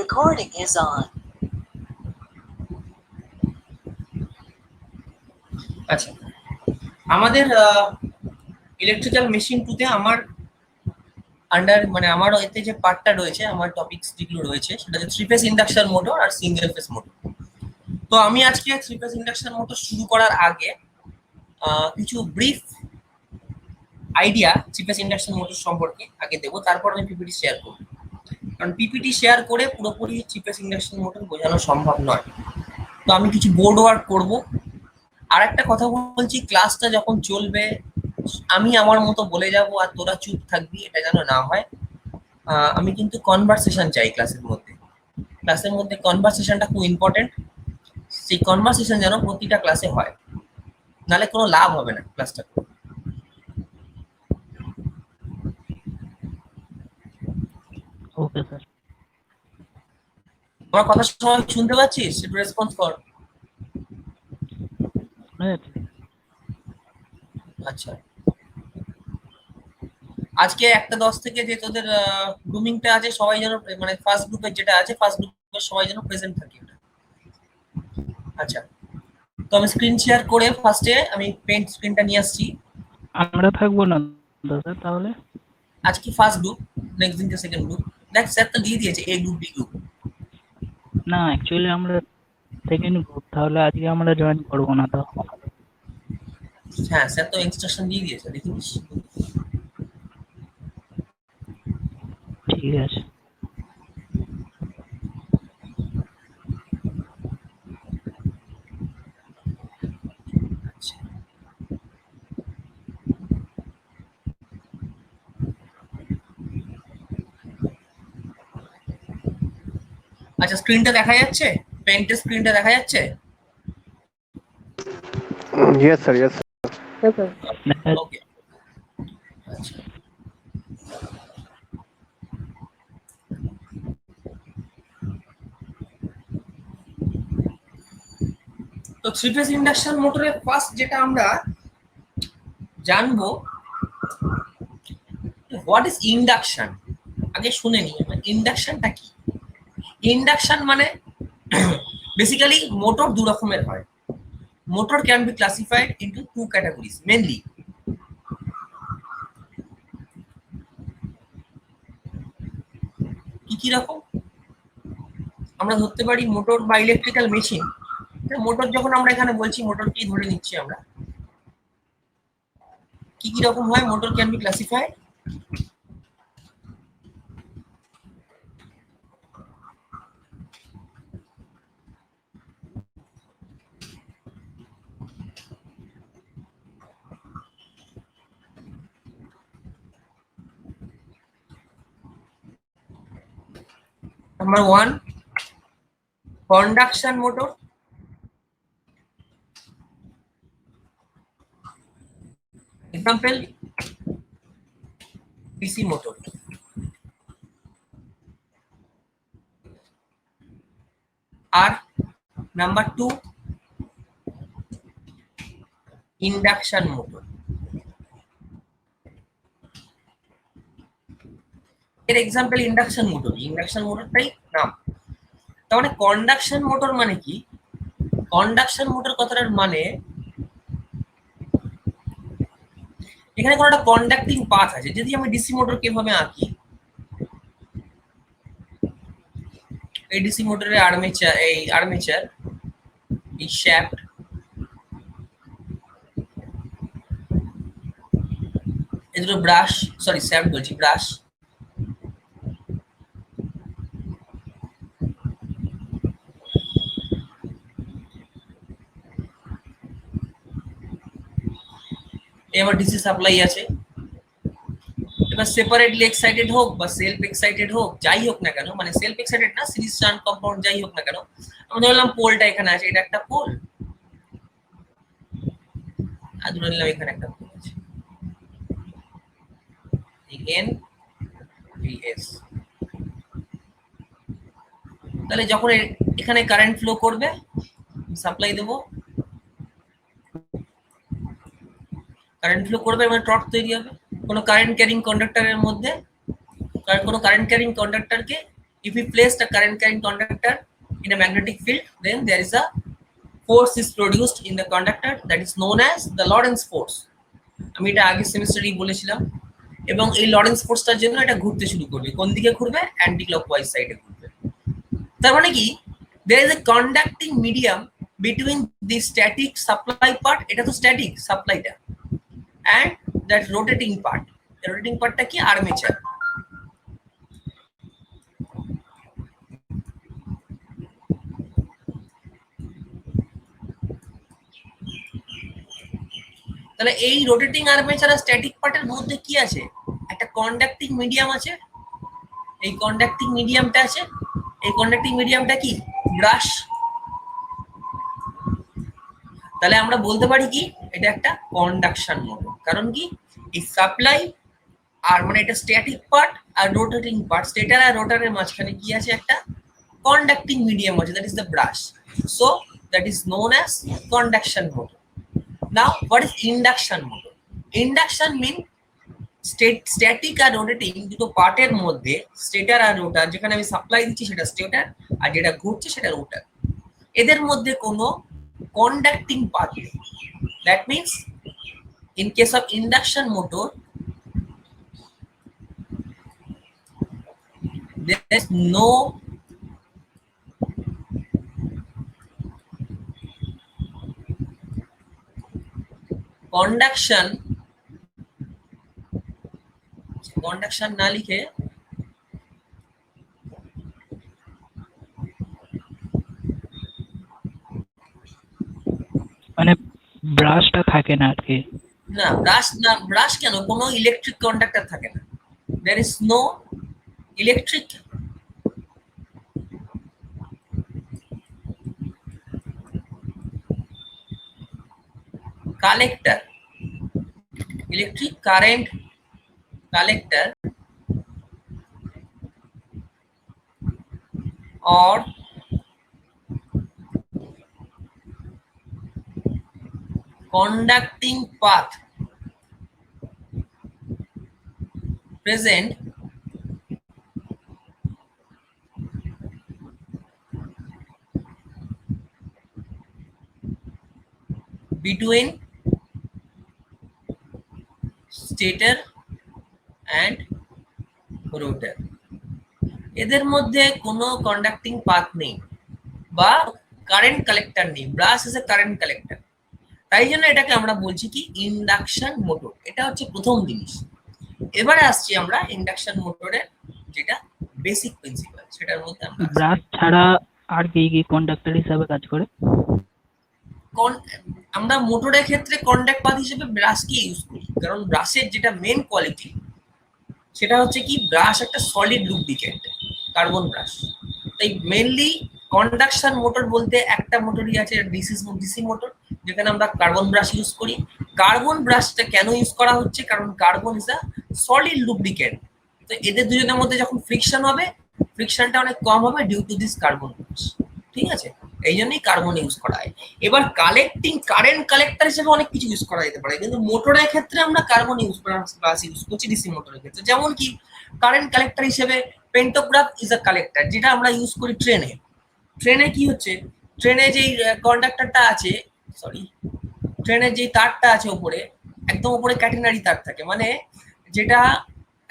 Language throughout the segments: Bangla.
Recording is on. আচ্ছা, আমাদের ইলেকট্রিক্যাল মেশিন টুতে আমার আমার এতে যে পার্টটা রয়েছে, আমার টপিকস যেগুলো রয়েছে সেটা হচ্ছে থ্রি ফেজ ইন্ডাকশন মোটর আর সিঙ্গেল ফেজ মোটর। তো আমি আজকে থ্রি ফেজ ইন্ডাকশন মোটর শুরু করার আগে কিছু brief idea three phase induction motor সম্পর্কে আগে দেবো, তারপর আমি পিপিটি শেয়ার করবো। কারণ পিপিটি শেয়ার করে পুরোপুরি থ্রি ফেজ ইন্ডাকশন মোটর বোঝানো সম্ভব নয়। তো আমি কিছু বোর্ড ওয়ার্ক করবো। আর একটা কথা বলছি, ক্লাসটা যখন চলবে আমি আমার মতো বলে যাব আর তোরা চুপ থাকবি, এটা যেন না হয়। আমি কিন্তু কনভারসেশন চাই ক্লাসের মধ্যে কনভারসেশনটা খুব ইম্পর্টেন্ট। সেই কনভারসেশন যেন প্রতিটা ক্লাসে হয়, নাহলে কোনো লাভ হবে না ক্লাসটা। Okay sir. আমার কথা সবাই শুনতে পাচ্ছিস? একটু রেসপন্স কর। আচ্ছা, আজকে 1:10 থেকে যে তোদের গ্রুমিংটা আছে সবাই যেন, মানে ফার্স্ট গ্রুপের যেটা আছে ফার্স্ট গ্রুপের সবাই যেন প্রেজেন্ট থাকে। আচ্ছা, তো আমি স্ক্রিন শেয়ার করে ফার্স্টে আমি পেন্ট স্ক্রিনটা নিয়ে আসছি। আমরা থাকবো না স্যার তাহলে? আজকে ফার্স্ট গ্রুপ, নেক্সট দিনকে সেকেন্ড গ্রুপ। দেখ স্যার তো দিয়ে দিয়েছে এ গ্রুপ বি গ্রুপ। না, অ্যাকচুয়ালি আমরা সেকেন্ড গ্রুপ, তাহলে আজকে আমরা জয়েন করবো না তো। হ্যাঁ স্যার তো ইনস্ট্রাকশন দিয়ে দিয়েছে, দেখিস। ঠিক আছে। আচ্ছা, স্ক্রিনটা দেখা যাচ্ছে? পেন্টের স্ক্রিনটা দেখা যাচ্ছে? Yes, sir. Yes, sir. ওকে। আচ্ছা, তো থ্রি ফেজ ইন্ডাকশন মোটরের ফার্স্ট যেটা আমরা জানবো, হোয়াট ইজ ইন্ডাকশন। আগে শুনে নিই ইন্ডাকশনটা কি। ইন্ডাকশন মানে বেসিক্যালি মোটর দু রকমের হয়। Motor can be classified into two categories mainly. কি রকম? আমরা ধরতে পারি মোটর বা ইলেকট্রিক্যাল মেশিন। মোটর যখন আমরা এখানে বলছি, মোটরকেই ধরে নিচ্ছি আমরা। কি রকম হয় motor can be classified? Number 1, conduction motor. Example, DC motor. আর number 2, induction motor. এর এক্সাম্পল ইন্ডাকশন মোটর। ইন্ডাকশন মোটরটাই নাম। তার মানে কন্ডাকশন মোটর মানে কি? কন্ডাকশন মোটর কথাটার মানে এখানে কোনো একটা কন্ডাক্টিং পাথ আছে। যদি আমি ডিসি মোটর কিভাবে আঁকি, এই ডিসি মোটরের আর্মেচার, এই শ্যাফট, এই দুটো ব্রাশ, সরি শ্যাফট বলছি, ব্রাশ। এবার ডিসি সাপ্লাই আছে। এবার সেপারেটলি এক্সাইটেড হোক বা সেলফ এক্সাইটেড হোক, যাই হোক না কেন, মানে সেলফ এক্সাইটেড না, সিরিজ শান্ট কম্পাউন্ড যাই হোক না কেন, আমি ধরলাম পোলটা এখানে আছে, এটা একটা পোল, আর ধরে নিলাম এখানে একটা পোল আছে, এন ভিএস। তাহলে যখন এখানে কারেন্ট ফ্লো করবে, সাপ্লাই দেবো, কারেন্ট ফ্লো করবে মানে টর্ক তৈরি হবে। কোনো কারেন্ট ক্যারিং কন্ডাক্টরের মধ্যে, কোনো কারেন্ট ক্যারিং কন্ডাক্টরকে if we place the current carrying conductor in a magnetic field, then there is a force is produced in the conductor that is known as the Lorentz force. আমি এটা আগের সেমিস্টারেই বলেছিলাম, এবং এই লরেন্স ফোর্সটার জন্য এটা ঘুরতে শুরু করবে। কোন দিকে ঘুরবে? অ্যান্টি ক্লকওয়াইজ সাইডে ঘুরবে। তার মানে কি, there is a conducting medium between the static supply part, এটা তো স্ট্যাটিক সাপ্লাইটা, and that rotating part. The rotating partটা কি? আর্মেচার। তাহলে এই রোটেটিং আর্মেচার আর স্ট্যাটিক পার্টের মধ্যে কি আছে? একটা কন্ডাক্টিং মিডিয়াম আছে। এই কন্ডাক্টিং মিডিয়ামটা আছে, এই কন্ডাক্টিং মিডিয়ামটা কি? ব্রাশ। তাহলে আমরা বলতে পারি কি এটা একটা কন্ডাকশন মোটর। কারণ কি, এই সাপ্লাই আর মানে এটা স্ট্যাটিক পার্ট আর রোটেটিং পার্ট, স্টেটার আর রোটারের মাঝখানে কি আছে? একটা কন্ডাক্টিং মিডিয়াম আছে, that is the brush. So that is known as conduction motor. Now what is induction motor? Induction mean static আর রোটেটিং দুটো পার্টের মধ্যে, স্টেটার আর রোটার, যেখানে আমি সাপ্লাই দিচ্ছি সেটা স্টেটার আর যেটা ঘুরছে সেটা রোটার, এদের মধ্যে কোনো conducting path. That means in case of induction motor, there is no conduction না লিখে মানে ব্রাশটা থাকে না আর কি। না, ব্রাশ কেন? কোনো ইলেকট্রিক কন্ডাক্টর থাকে না। there is no electric collector, electric current collector or conducting path present between stator and rotor. এদের মধ্যে কোনো কন্ডাক্টিং পাথ নেই বা কারেন্ট কালেক্টর নেই। Brush is a current collector, তাই জন্য এটাকে আমরা বলছি কি ইন্ডাকশন মোটর। এটা হচ্ছে প্রথম জিনিস। এবারে আসছি আমরা ইন্ডাকশন মোটরের যেটা বেসিক প্রিন্সিপাল, সেটার মধ্যে আমরা ব্রাশ ছাড়া আর কি কি কন্ডাক্টর হিসাবে কাজ করে? আমরা মোটরের ক্ষেত্রে কন্ডাক্ট পাথ হিসেবে ব্রাশকে ইউজ করি, কারণ ব্রাশের যেটা মেন কোয়ালিটি সেটা হচ্ছে কি, ব্রাশ একটা সলিড লুব্রিকেন্ট, কার্বন ব্রাশ। তাই মেনলি কন্ডাকশন মোটর বলতে একটা মোটরই আছে, ডিসি মোটর, যেখানে আমরা কার্বন ব্রাশ ইউজ করি। কার্বন ব্রাশটা কেন ইউজ করা হচ্ছে? কারণ carbon is a solid lubricant. তো এদের দুজনের মধ্যে যখন ফ্রিকশন হবে, ফ্রিকশনটা অনেক কম হবে due to this carbon brush. ঠিক আছে, এই জন্যই কার্বন ইউজ করা হয়। এবার কারেন্ট কালেক্টর হিসেবে অনেক কিছু ইউজ করা যেতে পারে, কিন্তু মোটরের ক্ষেত্রে আমরা কার্বন ব্রাশ ইউজ করছি ডিসি মোটরের ক্ষেত্রে। যেমন কি কারেন্ট কালেক্টর হিসেবে পেন্টোগ্রাফ ইজ আ কালেক্টর, যেটা আমরা ইউজ করি ট্রেনে। ট্রেনে কি হচ্ছে, ট্রেনে যেই কন্ডাক্টরটা আছে, সরি, ট্রেনের যেই তারটা আছে ওপরে, একদম ওপরে ক্যাটেনারি তার থাকে, মানে যেটা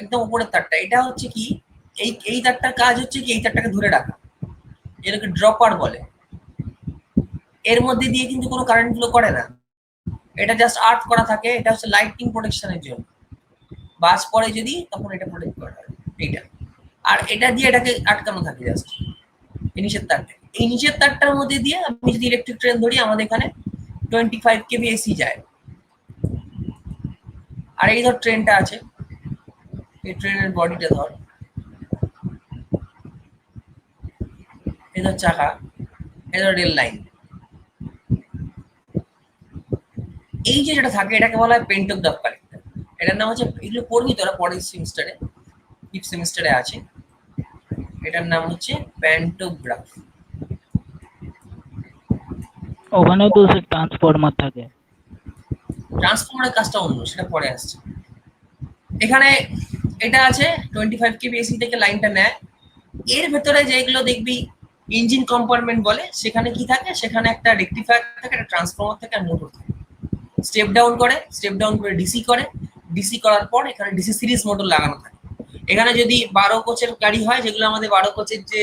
একদম উপরের তারটা, এটা হচ্ছে কি, এই তারটার কাজ হচ্ছে কি এই তারটাকে ধরে রাখা, এটাকে ড্রপার বলে। এর মধ্যে দিয়ে কিন্তু কোনো কারেন্ট ফ্লো করে না, এটা জাস্ট আর্থ করা থাকে। এটা হচ্ছে লাইটিং প্রোটেকশনের জন্য, বাস পরে যদি তখন এটা প্রোটেক্ট করা হয় এইটা। আর এটা দিয়ে এটাকে আটকানো থাকে জাস্ট এই নিচের তারটা। এই নিচের তারটার মধ্যে দিয়ে আমি যদি ইলেকট্রিক ট্রেন ধরি, আমাদের এখানে 25 কেভি এসি যায়। আর এই ধর ট্রেনটা আছে, এই ট্রেনের বডিটা ধর, এই ধর চাকা, এই ধর রেল লাইন। এই যে যেটা থাকে এটাকে বলা হয় পেন্টোগ্রাফ কালেক্টর। এটার নাম হচ্ছে, এগুলো পড়বি তোরা পরের সেমিস্টারে, 5th সেমিস্টারে আছে। এটার নাম হচ্ছে প্যান্টোগ্রাফ। ওখানেও তো ট্রান্সফরমার থাকে। ট্রান্সফরমারের কাজটা অন্য, সেটা পরে আসছে। এখানে এটা আছে 25 কেভি এসি থেকে লাইনটা নেয়, এর ভেতরে যেগুলো দেখবি ইঞ্জিন কম্পার্টমেন্ট বলে, সেখানে কি থাকে, সেখানে একটা রেকটিফায়ার থাকে, একটা ট্রান্সফর্মার থাকে, আর মোটর থাকে। স্টেপ ডাউন করে ডিসি করে, ডিসি করার পর এখানে ডিসি সিরিজ মোটর লাগানো থাকে। এখানে যদি 12 কোচের গাড়ি হয়, যেগুলো আমাদের 12 কোচের যে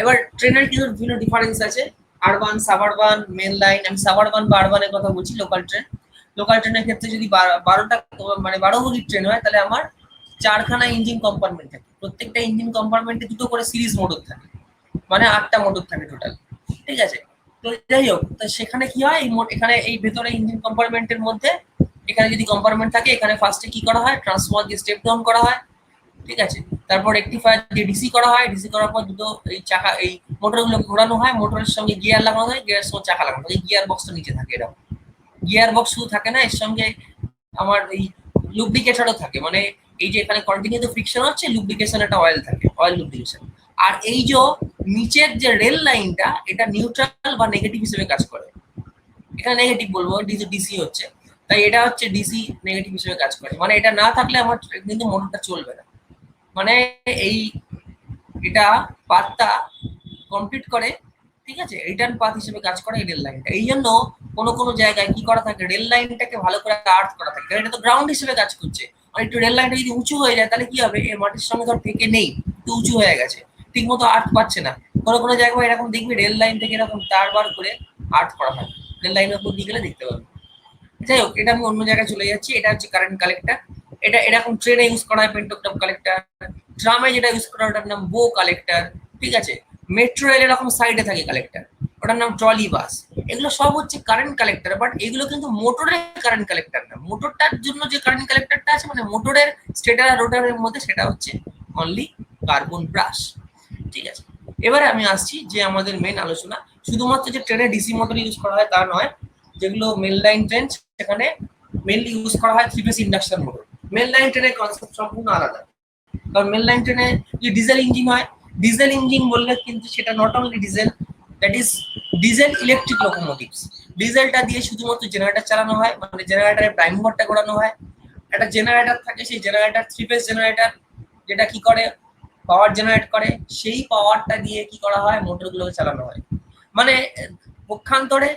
এবার ট্রেনের কিছু বিভিন্ন ডিফারেন্স আছে, আরবান, সাবারবান, মেন লাইন। আমি সাবারবান বা আরবানের কথা বলছি। লোকাল ট্রেনের ক্ষেত্রে যদি 12টা মানে 12 বগির ট্রেন হয়, তাহলে আমার 4খানা ইঞ্জিন কম্পার্টমেন্ট থাকে। প্রত্যেকটা ইঞ্জিন কম্পার্টমেন্টে 2টো করে সিরিজ মোটর থাকে, মানে 8টা মোটর থাকে টোটাল। ঠিক আছে, তো যাই হোক, তো সেখানে কি হয়, এখানে এই ভেতরে ইঞ্জিন কম্পার্টমেন্টের মধ্যে, এখানে যদি কম্পার্টমেন্ট থাকে, এখানে ফার্স্টে কি করা হয়, ট্রান্সফর্মার দিয়ে স্টেপ ডাউন করা হয়। ঠিক আছে, তারপর রেকটিফায়ার দিয়ে ডিসি করা হয়, ডিসি করার পর দুটো এই চাকা, এই মোটরগুলো ঘোরানো হয়, মোটরের সঙ্গে গিয়ার লাগানো হয়, গিয়ারের সঙ্গে চাকা লাগানো হয়। এই গিয়ার বক্সটা নিচে থাকে, এরকম গিয়ার বক্স শুধু থাকে না, এর সঙ্গে আমার এই লুব্রিকেটরও থাকে, মানে এই যে এখানে কন্টিনিউ ফ্রিকশন হচ্ছে, লুব্রিকেশন একটা অয়েল থাকে, অয়েল লুব্রিকেশন। আর এই যে নিচের যে রেল লাইনটা, এটা নিউট্রাল বা নেগেটিভ হিসেবে কাজ করে। এখানে নেগেটিভ বলবো, ডিসি হচ্ছে, তাই এটা হচ্ছে ডিসি নেগেটিভ হিসেবে কাজ করে। মানে এটা না থাকলে আমার কিন্তু মোটরটা চলবে না। মানে এই এটা পাথটা কমপ্লিট করে। ঠিক আছে, রিটার্ন পাথ হিসেবে কাজ করে এই রেল লাইনটা। এই জন্য কোনো কোনো জায়গায় কি করা থাকে, রেল লাইনটাকে ভালো করে আর্থ করা থাকে, কারণ এটা তো গ্রাউন্ড হিসেবে কাজ করছে। আর একটু রেল লাইনটা যদি উঁচু হয়ে যায়, তাহলে কি হবে, এর মাটির সঙ্গে ধর থেকে নেই, একটু উঁচু হয়ে গেছে, ঠিক মতো আর্থ পাচ্ছে না। কোনো কোনো জায়গায় এরকম দেখবি রেল লাইন থেকে এরকম তার বার করে আর্থ করা হয়, রেল লাইনের উপর দিয়ে গেলে দেখতে পাবে। যাই হোক, এটা আমি অন্য জায়গায় চলে যাচ্ছি। এটা হচ্ছে কারেন্ট কালেক্টর। এটা এরকম ট্রেনে ইউজ করা হয় পেন্টোগ্রাফ কালেক্টর, ট্রামে যেটা ইউজ করা হয় ওটার নাম বো কালেক্টর। ঠিক আছে, মেট্রো রেল এরকম সাইডে থাকে কালেক্টর, ওটার নাম ট্রলি বাস। এগুলো সব হচ্ছে কারেন্ট কালেক্টর, বাট এগুলো কিন্তু মোটরের কারেন্ট কালেক্টর না। মোটরটার জন্য যে কারেন্ট কালেক্টরটা আছে, মানে মোটরের স্টেটার আর রোটারের মধ্যে, সেটা হচ্ছে অনলি কার্বন ব্রাশ। ঠিক আছে, এবারে আমি আসছি যে আমাদের মেন আলোচনা, শুধুমাত্র যে ট্রেনে ডিসি মোটর ইউজ করা হয় তা নয়। যেগুলো মেন লাইন ট্রেন, সেখানে মেনলি ইউজ করা হয় 3 phase induction motor. Main line ট্রেনের কনসেপ্ট সম্পূর্ণ আলাদা, কারণ মেন লাইন ট্রেনে যে ডিজেল ইঞ্জিন হয়, ডিজেল ইঞ্জিন বললে কিন্তু সেটা not only diesel, that is diesel electric locomotives. ডিজেলটা দিয়ে শুধুমাত্র জেনারেটর চালানো হয়, মানে জেনারেটরের প্রাইম মুভারটা ঘোরানো হয়। একটা জেনারেটর থাকে, সেই জেনারেটর 3 ফেজ জেনারেটর, যেটা কি করে, পাওয়ার জেনারেট করে। সেই পাওয়ারটা দিয়ে কি করা হয়, মোটরগুলোকে চালানো হয়। মানে পক্ষান্তরে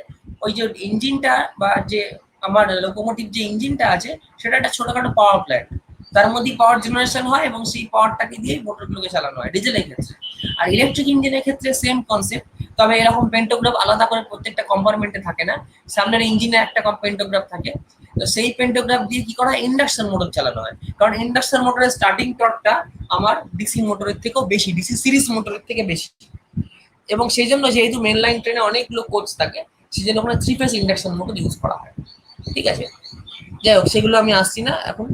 ওই যে ইঞ্জিনটা বা যে আমার লোকোমোটিভ যে ইঞ্জিনটা আছে, সেটা একটা ছোটখাটো পাওয়ার প্ল্যান্ট, তার মধ্যে পাওয়ার জেনারেশন হয় এবং সেই পাওয়ারটাকে দিয়ে মোটরগুলোকে চালানো হয় ডিজেলের ক্ষেত্রে। আর ইলেকট্রিক ইঞ্জিনের ক্ষেত্রে সেম কনসেপ্ট, তবে এরকম পেন্টোগ্রাফ আলাদা করে প্রত্যেকটা কম্পার্টমেন্টে থাকে না। সামনের ইঞ্জিনে একটা পেন্টোগ্রাফ থাকে, তো সেই পেন্টোগ্রাফ দিয়ে কি করা হয়, ইন্ডাকশন মোটর চালানো হয়। কারণ ইন্ডাকশন মোটরের স্টার্টিং টর্কটা আমার ডিসি মোটরের থেকেও বেশি, ডিসি সিরিজ মোটরের থেকে বেশি। এবং সেই জন্য যেহেতু মেন লাইন ট্রেনে অনেকগুলো কোচ থাকে, সেই জন্য ওখানে 3 ফেজ ইন্ডাকশন মোটর ইউজ করা হয়। ঠিক আছে, যাই হোক, সেগুলো আমি আসছি না এখন,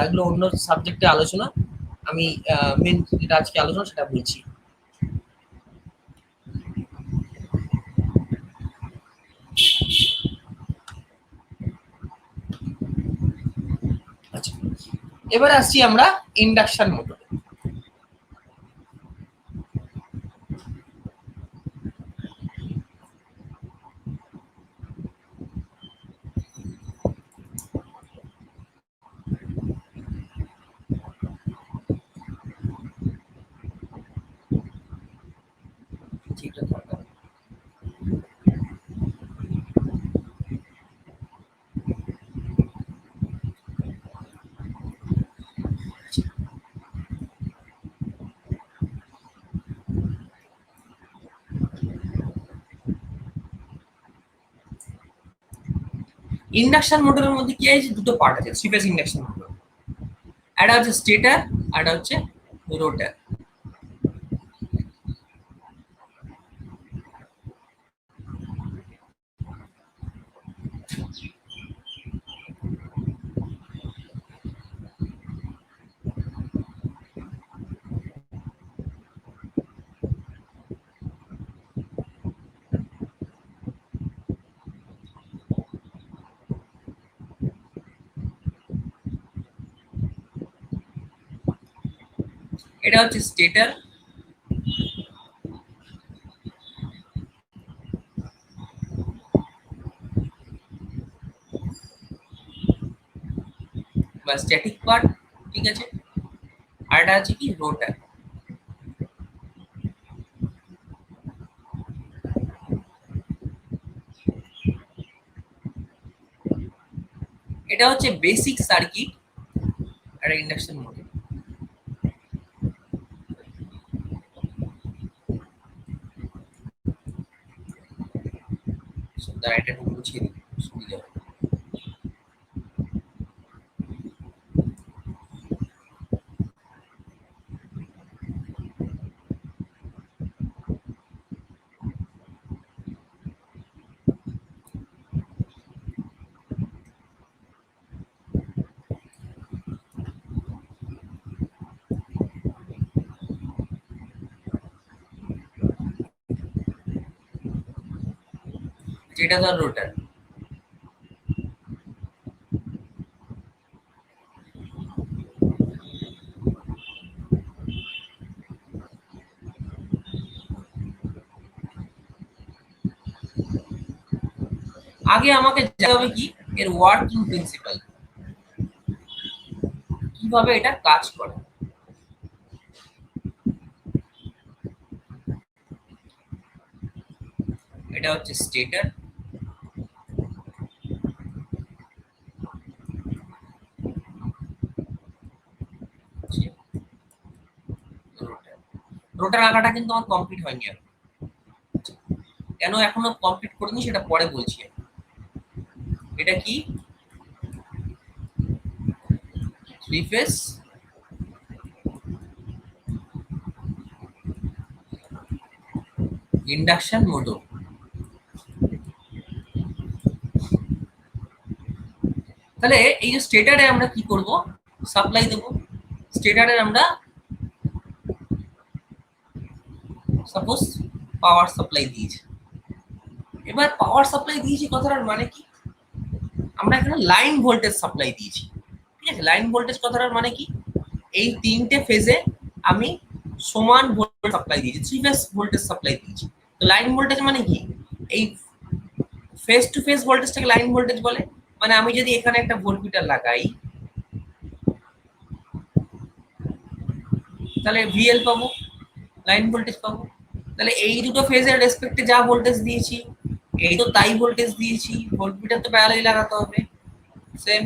এগুলো অন্য সাবজেক্টে আলোচনা। আমি মেন যেটা আজকে আলোচনা সেটা বলছি। আচ্ছা, এবার আসছি আমরা ইন্ডাকশন মোটর। ঠিক আছে, ইন্ডাকশন মোটরের মধ্যে কি আছে, দুটো পার্ট আছে 3 ফেজ ইন্ডাকশন মোটর। একটা হচ্ছে স্টেটার, আর একটা হচ্ছে রোটার। এটা হচ্ছে স্টেটার, বা স্ট্যাটিক পার্ট। ঠিক আছে, আর এটা আছে কি রোটার। এটা হচ্ছে বেসিক সার্কিট একটা ইন্ডাকশন মোটর। এটা একটু বুঝিয়ে দিই সুবিধা হবে। যেটা ধর রোটার, আগে আমাকে জানতে হবে কি এর ওয়ার্কিং প্রিন্সিপাল, কিভাবে এটা কাজ করে। এটা হচ্ছে স্টেটর, রোটার। রোটার আঁকাটা কিন্তু আমার কমপ্লিট হয়নি এখন। কেন এখনো কমপ্লিট করিনি সেটা পরে বলছি। এটা কি থ্রি ফেজ ইন্ডাকশন মোটর। তাহলে এই যে স্টেটারে আমরা কি করব, সাপ্লাই দেব। স্টেটারে আমরা সাপোজ পাওয়ার সাপ্লাই দিয়েছি। এবার পাওয়ার সাপ্লাই দিয়েছি কথাটার মানে কি, আমরা এখানে লাইন ভোল্টেজ সাপ্লাই দিয়েছি। ঠিক আছে, লাইন ভোল্টেজ কথাটার মানে কি, এই তিনটে ফেজে আমি সমান ভোল্টেজ সাপ্লাই দিয়েছি, থ্রি ফেজ ভোল্টেজ সাপ্লাই দিয়েছি। তো লাইন ভোল্টেজ মানে কি, এই ফেজ টু ফেজ ভোল্টেজটাকে লাইন ভোল্টেজ বলে। মানে আমি যদি এখানে একটা ভোল্টমিটার লাগাই তাহলে ভিএল পাবো, লাইন ভোল্টেজ পাবো। তাহলে এই দুটো ফেজের রেসপেক্টে যা ভোল্টেজ দিয়েছি এই তো তাই ভোল্টেজ দিয়েছি, ভোল্টমিটার তো প্যারালালি লাগাতে হবে সেম।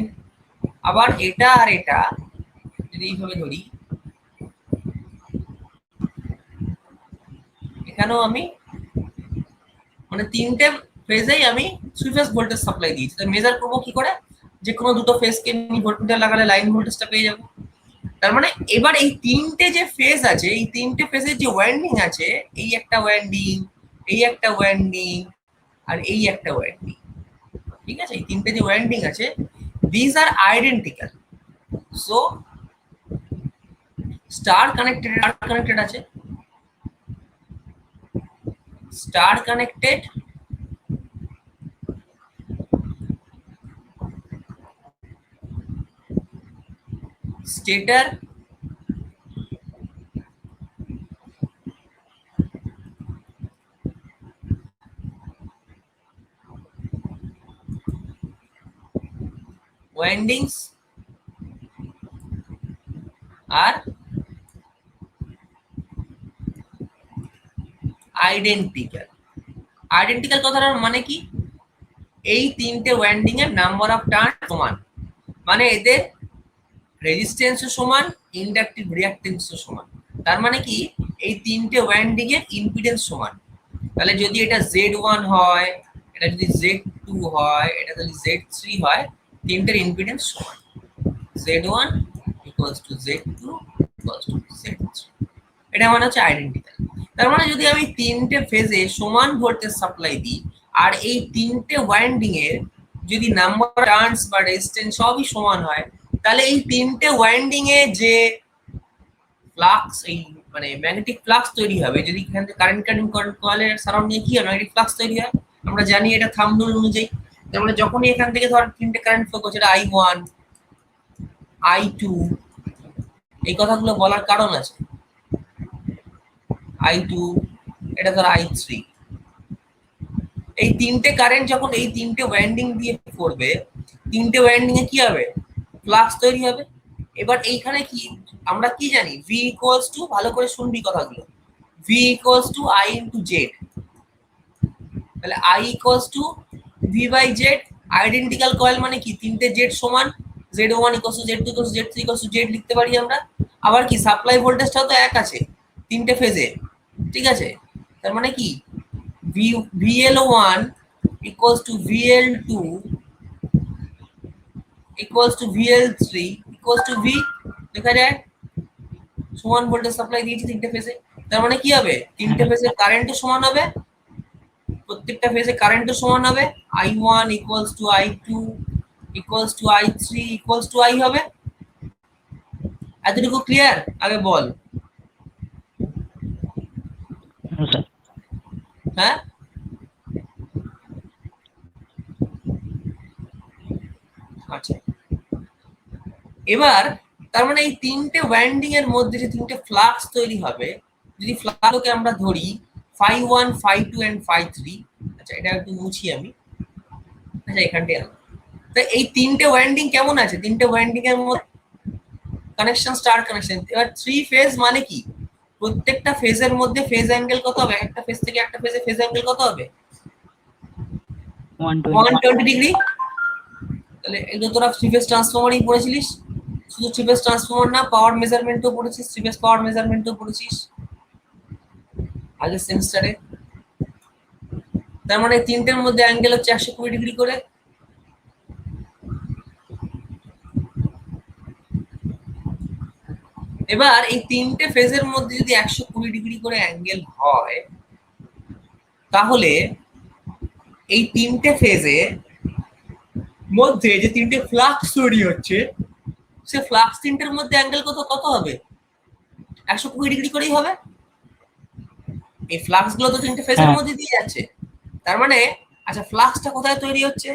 আবার এটা আর এটা যদি এইভাবে ধরি, এখানেও আমি মানে তিনটে ফেজেই আমি থ্রি ফেজ ভোল্টেজ সাপ্লাই দিয়েছি। তো মেজার করবো কি করে, যে কোনো দুটো ফেজকে আমি ভোল্টমিটার লাগালে লাইন ভোল্টেজটা পেয়ে যাবো। তার মানে এবার এই তিনটে যে ফেজ আছে, এই তিনটে ফেজের যে ওয়াইন্ডিং আছে, এই একটা ওয়াইন্ডিং, এই একটা ওয়াইন্ডিং, আর এই একটা ওয়াইন্ডিং, ঠিক আছে, এই তিনটে যে ওয়াইন্ডিং আছে this are identical. So star connected আছে, star connected stator windings are identical. Identical কথাটার মানে কি, এই তিনটে ওয়াইন্ডিং এর নাম্বার অফ টার্ন সমান, মানে এদের রেজিস্ট্যান্সও সমান, ইন্ডাকটিভ রিঅ্যাকট্যান্সও সমান। তার মানে কি এই তিনটে ওয়াইন্ডিং এর ইম্পিডেন্স সমান। তাহলে যদি এটা Z1 হয়, এটা যদি Z2 হয়, এটা যদি Z3 হয়, তিনটের ইম্পিডেন্স সমান, Z1 equals to Z2 equals to Z3। এটা মানে হচ্ছে আইডেন্টিক্যাল। তার মানে যদি আমি তিনটে ফেজে সমান ভোল্টেজ সাপ্লাই দিই আর এই তিনটে ওয়াইন্ডিং এর যদি নাম্বার টার্নস বা রেজিস্ট্যান্স সবই সমান হয়, তাহলে এই তিনটে ওয়াইন্ডিং এ যে ফ্লাক্স, এই মানে ম্যাগনেটিক ফ্লাক্স তৈরি হবে, যদি এখান থেকে কারেন্ট কয়েলের সারাউন্ডিং কি হয় ম্যাগনেটিক ফ্লাক্স তৈরি হয়, আমরা জানি এটা থাম্ব রুল অনুযায়ী। তার মানে যখনই এখান থেকে ধর তিনটে কারেন্ট ফ্লো করছে, এটা I1 I2, এই কথাগুলো বলার কারণ আছে। I2, এটা ধর I3, এই তিনটে কারেন্ট যখন এই তিনটে ওয়াইন্ডিং দিয়ে করবে, তিনটে ওয়াইন্ডিং এ কি হবে, ফ্লাক্স তৈরি হবে। এবার এইখানে কি আমরা কি জানি, V ইকুয়ালস টু, ভালো করে শুনবি কথাগুলো, V equals to I into Z। তাহলে I equals to V by Z, identical coil মানে কি, তিনটে জেড সমান, Z1 equals to Z2 equals to Z3 equals to Z লিখতে পারি আমরা। আবার কি সাপ্লাই ভোল্টেজটাও তো এক আছে তিনটে ফেজে, ঠিক আছে? তার মানে কি VL1 equals to VL2 equals to VL3 equals to V লেখা যায়, সমান ভোল্টেজ সাপ্লাই দিয়েছি তিনটে ফেজে। তার মানে কি হবে, তিনটে ফেজের কারেন্টও সমান হবে, প্রত্যেকটা ফেজে কারেন্টও সমান হবে, I1 equals to I2 equals to I3 equals to I হবে। এতটুকু ক্লিয়ার? আগে বল। স্যার হ্যাঁ, আচ্ছা। এবার তার মানে এই তিনটে ওয়াইন্ডিং এর মধ্যে যে তিনটে ফ্লাক্স তৈরি হবে, যদি ফ্লাক্সকে আমরা ধরি φ1 φ2 এন্ড φ3, আচ্ছা এটা একটু মুছি আমি, আচ্ছা এখানটাই আনো। তো এই তিনটে ওয়াইন্ডিং কেমন আছে, তিনটে ওয়াইন্ডিং এর মধ্যে কানেকশন স্টার কানেকশন। এবার থ্রি ফেজ মানে কি, প্রত্যেকটা ফেজের মধ্যে ফেজ অ্যাঙ্গেল কত হবে, একটা ফেজ থেকে একটা ফেজে ফেজ অ্যাঙ্গেল কত হবে, 120 ডিগ্রি। তাহলে এগুলো তোরা থ্রি ফেজ ট্রান্সফরমারই পড়েছিলিস, শুধু থ্রি ফেজ ট্রান্সফরমার না, পাওয়ার মেজারমেন্টও পড়েছিস, থ্রি ফেজ পাওয়ার মেজারমেন্টও পড়েছিস আগের সেমিস্টারে। তার মানে তিনটের মধ্যে অ্যাঙ্গেল হচ্ছে 120 ডিগ্রি করে। এবার এই তিনটে ফেজের মধ্যে যদি 120 ডিগ্রি করে অ্যাঙ্গেল হয়, তাহলে এই তিনটে ফেজে মধ্যে যে তিনটে ফ্লাক্স তৈরি হচ্ছে, সে ফ্লাক্স তিনটের মধ্যে অ্যাঙ্গেল কত কত হবে, 120 ডিগ্রি করেই হবে। এই ফ্লাক্স গুলো তো তিনটে ফেজের মধ্যে দিয়ে যাচ্ছে, তার মানে আচ্ছা ফ্লাক্সটা কোথায় তৈরি হচ্ছে,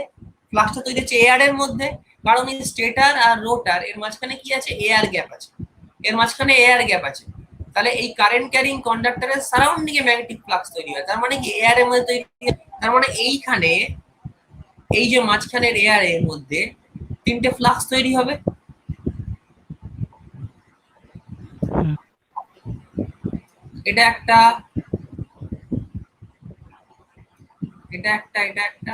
ফ্লাক্সটা তৈরি হচ্ছে এয়ার এর মধ্যে, কারণ এই স্টেটার আর রোটার এর মাঝখানে কি আছে, এয়ার গ্যাপ আছে, এর মাঝখানে এয়ার গ্যাপ আছে। তাহলে এই কারেন্ট ক্যারিং কন্ডাক্টরের সারাউন্ডিং এ ম্যাগনেটিক ফ্লাক্স তৈরি হয়, তার মানে কি এয়ার এর মধ্যে তৈরি, তার মানে এইখানে এই যে মাঝখানের এয়ার এর মধ্যে তিনটে ফ্লাক্স তৈরি হবে। এটা একটা, এটা একটা, এটা একটা,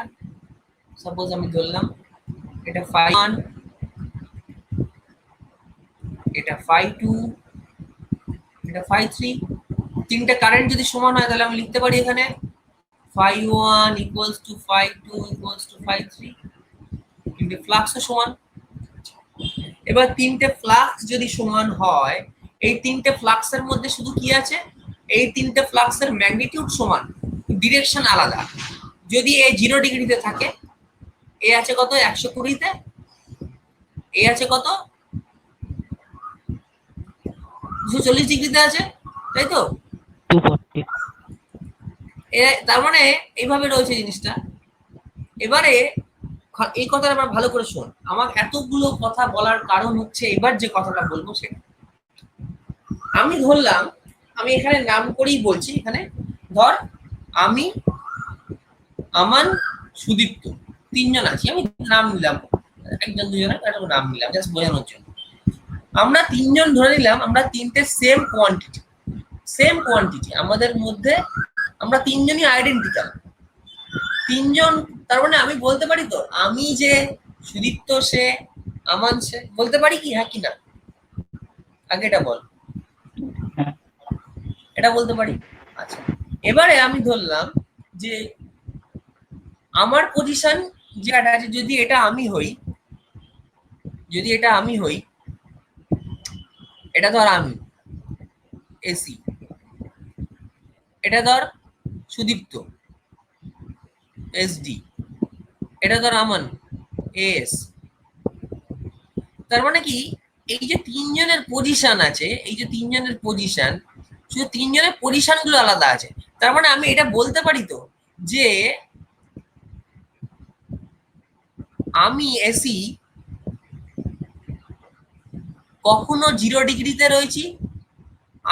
সাপোজ আমি ধরলাম এটা φ1, এটা φ2, এটা φ3। তিনটা কারেন্ট যদি সমান হয় তাহলে আমি লিখতে পারি এখানে φ1 equals to φ2 equals to φ3, তিনটে ফ্লাক্সও সমান। এবার তিনটে ফ্লাক্স যদি সমান হয়, এই তিনটে ফ্লাক্সের মধ্যে শুধু কি আছে, এই তিনটে ফ্লাক্সের ম্যাগনিটিউড সমান, ডিরেকশন আলাদা। যদি এ 0 ডিগ্রিতে থাকে, এ আছে কত 120তে, এ আছে কত 240 ডিগ্রিতে আছে, তাই তো? 240। তার মানে এইভাবে রয়েছে জিনিসটা। এবারে এই কথাটা আবার ভালো করে শোন, আমার এতগুলো কথা বলার কারণ হচ্ছে এবার যে কথাটা বলবো সেটা আমি ধরলাম, আমি এখানে নাম করেই বলছি, এখানে ধর আমি, আমান, সুদীপ্ত, তিনজন আছি, আমি নাম নিলাম, একজন দুজনের একটা নাম নিলাম জাস্ট বোঝানোর জন্য। আমরা তিনজন ধরে নিলাম আমরা তিনটে সেম কোয়ান্টিটি, সেম কোয়ান্টিটি আমাদের মধ্যে, আমরা তিনজনই আইডেন্টিক্যাল, তিনজন। তার মানে আমি বলতে পারি তো, আমি যে, সুদীপ্ত সে, আমান সে, বলতে পারি কি, হ্যাঁ কি না? আগে এটা বল। এটা বলতে পারি। আচ্ছা এবারে আমি ধরলাম যে আমার পজিশন যেটা আছে, যদি এটা আমি হই, যদি এটা আমি হই, এটা ধর আমি এসি, এটা ধর সুদীপ্ত এসডি, এটা ধর আমান এস। তার মানে কি, এই যে তিনজনের পজিশন আছে, এই যে তিনজনের পজিশন, শুধু তিনজনের পজিশন গুলো আলাদা আছে। তার মানে আমি এটা বলতে পারি তো যে আমি এসি কখনো 0 ডিগ্রিতে রয়েছি,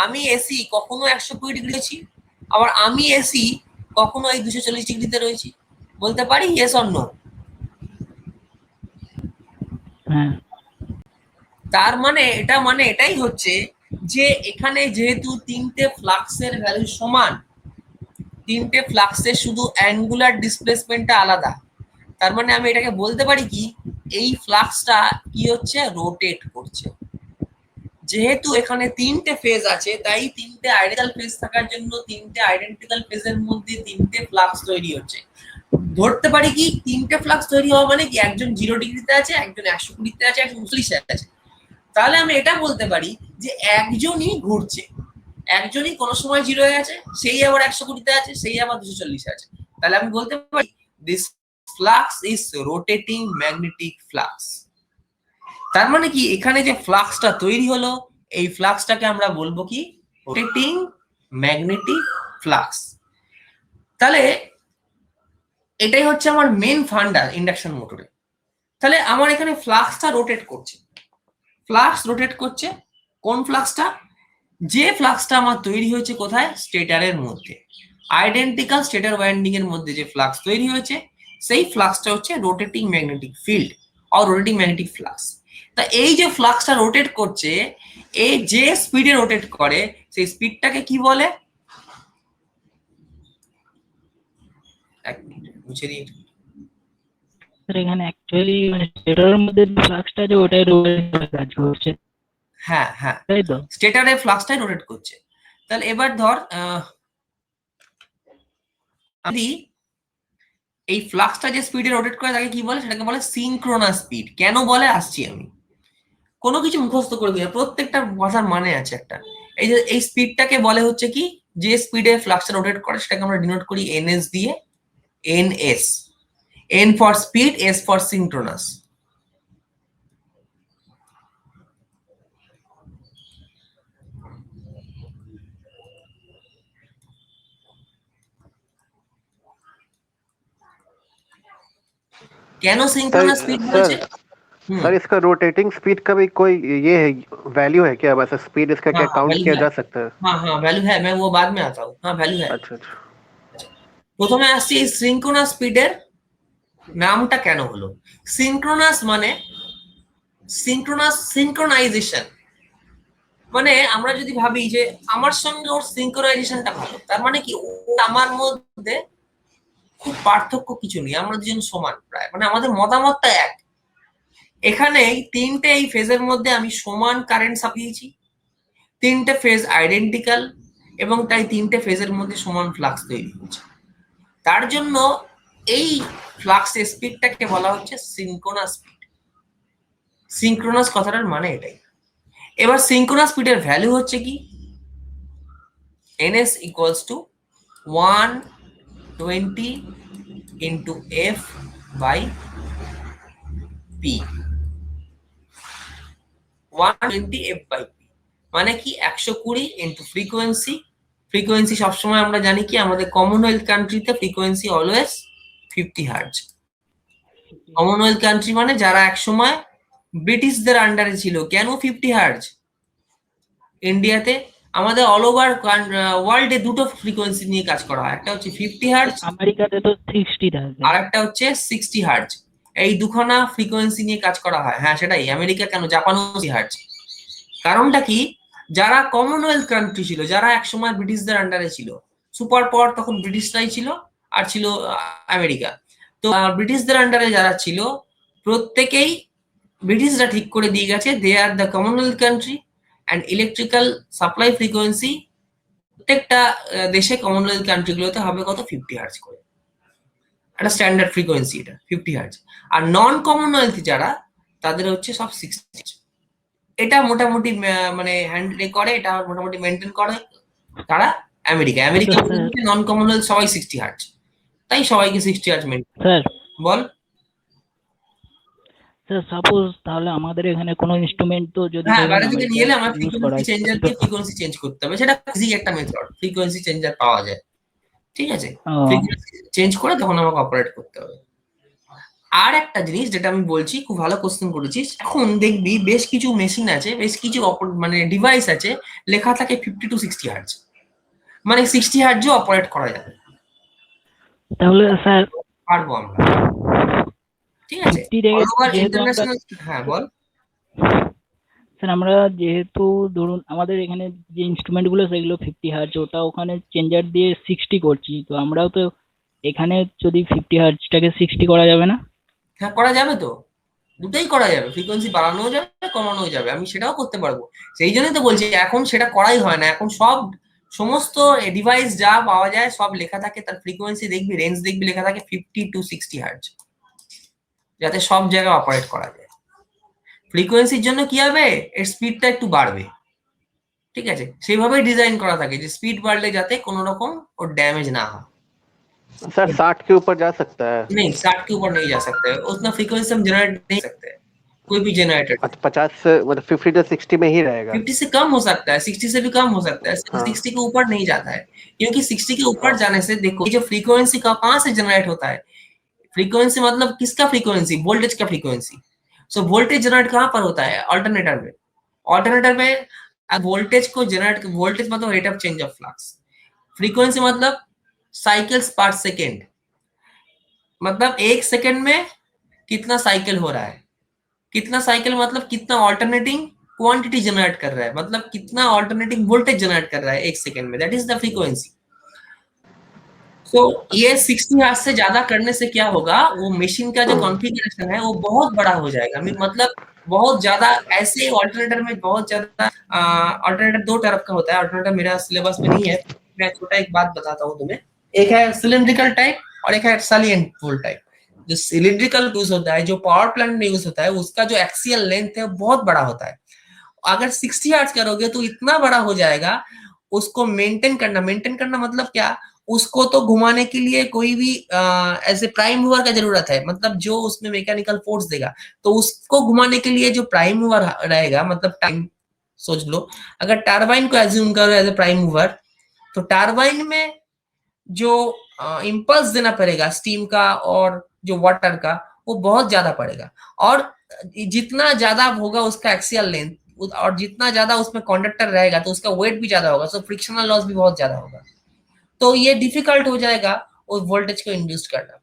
আমি এসি কখনো 120 ডিগ্রি রয়েছি, আবার আমি এসি কখনো এই 240 ডিগ্রিতে রয়েছি। বলতে পারি ইয়েস অর নো? তার মানে এটা, মানে এটাই হচ্ছে যে এখানে যেহেতু তিনটে ফ্লাক্সের ভ্যালু সমান, তিনটে ফ্লাক্সের শুধু অ্যাঙ্গুলার ডিসপ্লেসমেন্টটা আলাদা, তার মানে আমি এটাকে বলতে পারি কি এই ফ্লাক্সটা কি হচ্ছে রোটেট করছে। যেহেতু এখানে তিনটে ফেজ আছে তাই তিনটে আইডেন্টিক্যাল ফেজ থাকার জন্য তিনটে আইডেন্টিক্যাল ফেজের মধ্যে তিনটে ফ্লাক্স তৈরি হচ্ছে। ধরতে পারি কি তিনটে ফ্লাক্স তৈরি হওয়া মানে কি একজন 0°-তে আছে, একজন 120°-তে আছে, একজন 39-এ আছে। তাহলে আমি এটা বলতে পারি যে একজনই ঘুরছে, একজনই কোনো সময় 0-এ আছে, সেই আবার 120-তে আছে, সেই আবার 240-এ আছে। তাহলে আমি বলতে পারি this flux is rotating magnetic flux. তার মানে কি এখানে যে ফ্লাক্সটা তৈরি হলো এই ফ্লাক্সটাকে আমরা বলবো কি রোটেটিং ম্যাগনেটিক ফ্লাক্স। তাহলে এটাই হচ্ছে আমার মেন ফান্ডা ইন্ডাকশন মোটরে। তাহলে আমার এখানে ফ্লাক্সটা রোটেট করছে, ফ্লাক্স রোটেট করছে। কোন ফ্লাক্সটা? যে ফ্লাক্সটা আমার তৈরি হয়েছে কোথায়? স্টেটারের মধ্যে। আইডেন্টিক্যাল স্টেটার ওয়াইন্ডিং এর মধ্যে যে ফ্লাক্স তৈরি হয়েছে সেই ফ্লাক্সটা হচ্ছে রোটেটিং ম্যাগনেটিক ফিল্ড আর রোটেটিং ম্যাগনেটিক ফ্লাক্স। তা এই যে ফ্লাক্সটা রোটেট করছে, এই যে স্পিডে রোটেট করে সেই স্পিডটাকে কি বলে? এক মিনিট মুছে দিই। স্যার এখানে অ্যাকচুয়ালি মানে স্টেটরের মধ্যে যে ফ্লাক্সটা আছে ওটাই রোটেট কাজ করছে। হ্যাঁ হ্যাঁ, তাই তো? স্টেটারে ফ্লাক্সটাই রোটেট করছে। তাহলে এবার ধর আমি এই ফ্লাক্সটা যে স্পিডে রোটেট করে তাকে কি বলে? সেটাকে বলে সিনক্রোনাস স্পিড। কেন বলে আসছি আমি, কোনো কিছু মুখস্থ করে দিই, প্রত্যেকটা ভাষার মানে আছে একটা। এই যে এই স্পিডটাকে বলে হচ্ছে কি যে স্পিডে ফ্লাক্সটা রোটেট করে সেটাকে আমরা ডিনোট করি এনএস দিয়ে, NS, N for speed, S for synchronous. কেন সিंक्रोनस स्पीड বলছে? सर इसका रोटेटिंग स्पीड का भी कोई ये है वैल्यू है क्या? वैसे स्पीड इसका क्या काउंट किया जा सकता है? हाँ हाँ वैल्यू है, मैं वो बाद में आता हूँ। हाँ वैल्यू है। अच्छा अच्छा, প্রথমে আসছি এই সিনক্রোনাস স্পিডের নামটা কেন হলো। সিনক্রোনাস মানে সিনক্রোনাস, সিনক্রোনাইজেশন মানে আমরা যদি ভাবি যে আমার সঙ্গে ওর সিনক্রোনাইজেশনটা ভালো, তার মানে কি ও আমার মধ্যে খুব পার্থক্য কিছু নেই, আমরা দুজন সমান প্রায়, মানে আমাদের মতামতটা এক। এখানে তিনটে এই ফেজের মধ্যে আমি সমান কারেন্ট সাপ্লাইছি, তিনটে ফেজ আইডেন্টিক্যাল এবং তাই তিনটে ফেজের মধ্যে সমান ফ্লাক্স তৈরি হচ্ছে। তার জন্য এই ফ্লাক্সের স্পিডটাকে বলা হচ্ছে সিনক্রোনাস স্পিড। সিনক্রোনাস কথাটার মানে এটাই। এবার সিনক্রোনাস স্পিডের ভ্যালু হচ্ছে কি ns equals to 120 into f by p, 120 f by p মানে কি 120 into ফ্রিকোয়েন্সি। ফ্রিকোয়েন্সি সবসময় আমরা জানি কি আমাদের কমনওয়েলথ কান্ট্রিতে frequency always 50 hertz. Commonwealth country মানে যারা একসময় ব্রিটিশদের আন্ডারে ছিল। কেন 50 হার্জ? ইন্ডিয়াতে আমাদের অল ওভার ওয়ার্ল্ডে দুটো ফ্রিকোয়েন্সি নিয়ে কাজ করা হয়, একটা হচ্ছে 50 হার্জ, আমেরিকাতে তো 60 থাকে, আর একটা হচ্ছে 60 হার্জ। এই দুখানা ফ্রিকোয়েন্সি নিয়ে কাজ করা হয়। হ্যাঁ সেটাই, আমেরিকা কেন, জাপানও 60 হার্জ। কারণটা কি, যারা কমনওয়েলথ কান্ট্রি ছিল, যারা একসময় ব্রিটিশদের আন্ডারে ছিল, সুপার পাওয়ার তখন ব্রিটিশরাই ছিল আর ছিল আমেরিকা। তো ব্রিটিশদের আন্ডারে যারা ছিল প্রত্যেকেই ব্রিটিশরা ঠিক করে দিয়ে গেছে they are the commonwealth country and electrical supply frequency প্রত্যেকটা দেশে কমনওয়েলথ কান্ট্রিগুলোতে হবে কত 50 হার্জ করে, একটা স্ট্যান্ডার্ড ফ্রিকোয়েন্সি এটা 50 হার্জ। আর নন কমনওয়েলথ যারা তাদের হচ্ছে সব 60। এটা মোটামুটি মানে হ্যান্ডেল করে, এটা মোটামুটি মেনটেন করে তারা আমেরিকা। আমেরিকা নন কমনওয়েলথ সবাই 60 হার্জ, তাই সবাইকে 60 হার্জ মেনটেন। স্যার বল স্যার সাপোজ তাহলে আমাদের এখানে কোনো ইনস্ট্রুমেন্ট তো যদি হ্যাঁ বাইরে থেকে নিয়ে এলে আমার ইউজ করা ফ্রিকোয়েন্সি চেঞ্জার দিয়ে ফ্রিকোয়েন্সি চেঞ্জ করতে হবে, সেটা ইজি একটা মেথড, ফ্রিকোয়েন্সি চেঞ্জার পাওয়া যায়, ঠিক আছে। ফ্রিকোয়েন্সি চেঞ্জ করে তখন আমাকে অপারেট করতে হবে। আর একটা জিনিস যেটা আমি বলছি, খুব ভালো কোশ্চেন করেছিস, এখন দেখবি বেশ কিছু মেশিন আছে, বেশ কিছু মানে ডিভাইস আছে লেখা থাকে 50 to 60 হার্জ, মানে 60 হার্জও অপারেট করা যাবে। তাহলে স্যার পারবো আমরা, ঠিক আছে। ইন্টারন্যাশনাল, হ্যাঁ বল স্যার। আমরা যেহেতু ধরুন আমাদের এখানে যে ইনস্ট্রুমেন্ট গুলো সেগুলো 50 হার্জ, ওটা ওখানে চেঞ্জার দিয়ে 60 করছি, তো আমরাও তো এখানে যদি 50 হার্জটাকে 60 করা যাবে না? হ্যাঁ করা যাবে তো, দুটোই করা যাবে, ফ্রিকোয়েন্সি বাড়ানোও যাবে কমানোও যাবে, আমি সেটাও করতে পারবো। সেই জন্যই তো বলছি এখন সেটা করাই হয় না, এখন সব সমস্ত ডিভাইস যা পাওয়া যায় সব লেখা থাকে, তার ফ্রিকোয়েন্সি দেখবি, রেঞ্জ দেখবি লেখা থাকে 50 to 60 হার্জ, যাতে সব জায়গায় অপারেট করা যায়। ফ্রিকোয়েন্সির জন্য কি হবে, এর স্পিডটা একটু বাড়বে, ঠিক আছে, সেইভাবেই ডিজাইন করা থাকে যে স্পিড বাড়লে যাতে কোনো রকম ওর ডैमेज ना हो। सर 60 के ऊपर जा सकता है? नहीं 60 के ऊपर नहीं जा सकते, उतना फ्रीक्वेंसी हम जनरेट नहीं सकते, कोई भी जनरेटर। अच्छा 50 से मतलब 50 से 60 में ही रहेगा? 50 से कम हो सकता है, 60 से भी कम हो सकता है, हाँ। 60 के ऊपर नहीं जाता है, क्योंकि 60 के ऊपर जाने से देखो ये जो फ्रीक्वेंसी का कहाँ से जनरेट होता है, फ्रीक्वेंसी मतलब किसका फ्रीक्वेंसी, वोल्टेज का फ्रीक्वेंसी। सो वोल्टेज जनरेट कहाँ पर होता है, अल्टरनेटर में। अल्टरनेटर में वोल्टेज को जनरेट, वोल्टेज मतलब rate of change of flux, frequency मतलब साइकिल्स पर सेकेंड, मतलब एक सेकेंड में कितना साइकिल हो रहा है, कितना साइकिल मतलब कितना ऑल्टरनेटिंग क्वांटिटी जनरेट कर रहा है, मतलब कितना ऑल्टरनेटिंग वोल्टेज जनरेट कर रहा है एक सेकेंड में, दैट इज द फ्रीक्वेंसी। तो ये 60 हर्ट्ज से ज्यादा करने से क्या होगा, वो मशीन का जो कॉन्फ़िगरेशन है वो बहुत बड़ा हो जाएगा, मतलब बहुत ज्यादा ऐसे ऑल्टरनेटर में बहुत ज्यादा ऑल्टरनेटर दो तरफ का होता है, ऑल्टरनेटर मेरा सिलेबस में नहीं है, मैं छोटा एक बात बताता हूँ तुम्हें, एक है सिलिंड्रिकल टाइप और एक है सैलिएंट पोल टाइप। जो सिलिंड्रिकल यूज होता है, जो पावर प्लांट में यूज होता है, उसका जो एक्सियल लेंथ है वो बहुत बड़ा होता है, अगर 60 हर्ट्ज करोगे तो इतना बड़ा हो जाएगा, उसको मेंटेन करना मतलब क्या, उसको तो घुमाने के लिए कोई भी ऐसे प्राइम मूवर का जरूरत है, मतलब जो उसमें मैकेनिकल फोर्स देगा, तो उसको घुमाने के लिए जो प्राइम मूवर रहेगा, मतलब टाइम सोच लो, अगर टरबाइन को एज्यूम करो एज ए प्राइम मूवर, तो टरबाइन में जो इम्पल्स देना पड़ेगा स्टीम का और जो वाटर का, वो बहुत ज्यादा पड़ेगा, और जितना ज्यादा होगा उसका एक्सियल लेंथ, और जितना ज्यादा उसमें कंडक्टर रहेगा तो उसका वेट भी ज्यादा होगा, सो फ्रिक्शनल लॉस भी बहुत ज्यादा होगा, तो ये डिफिकल्ट हो जाएगा उस वोल्टेज को इंड्यूस करना।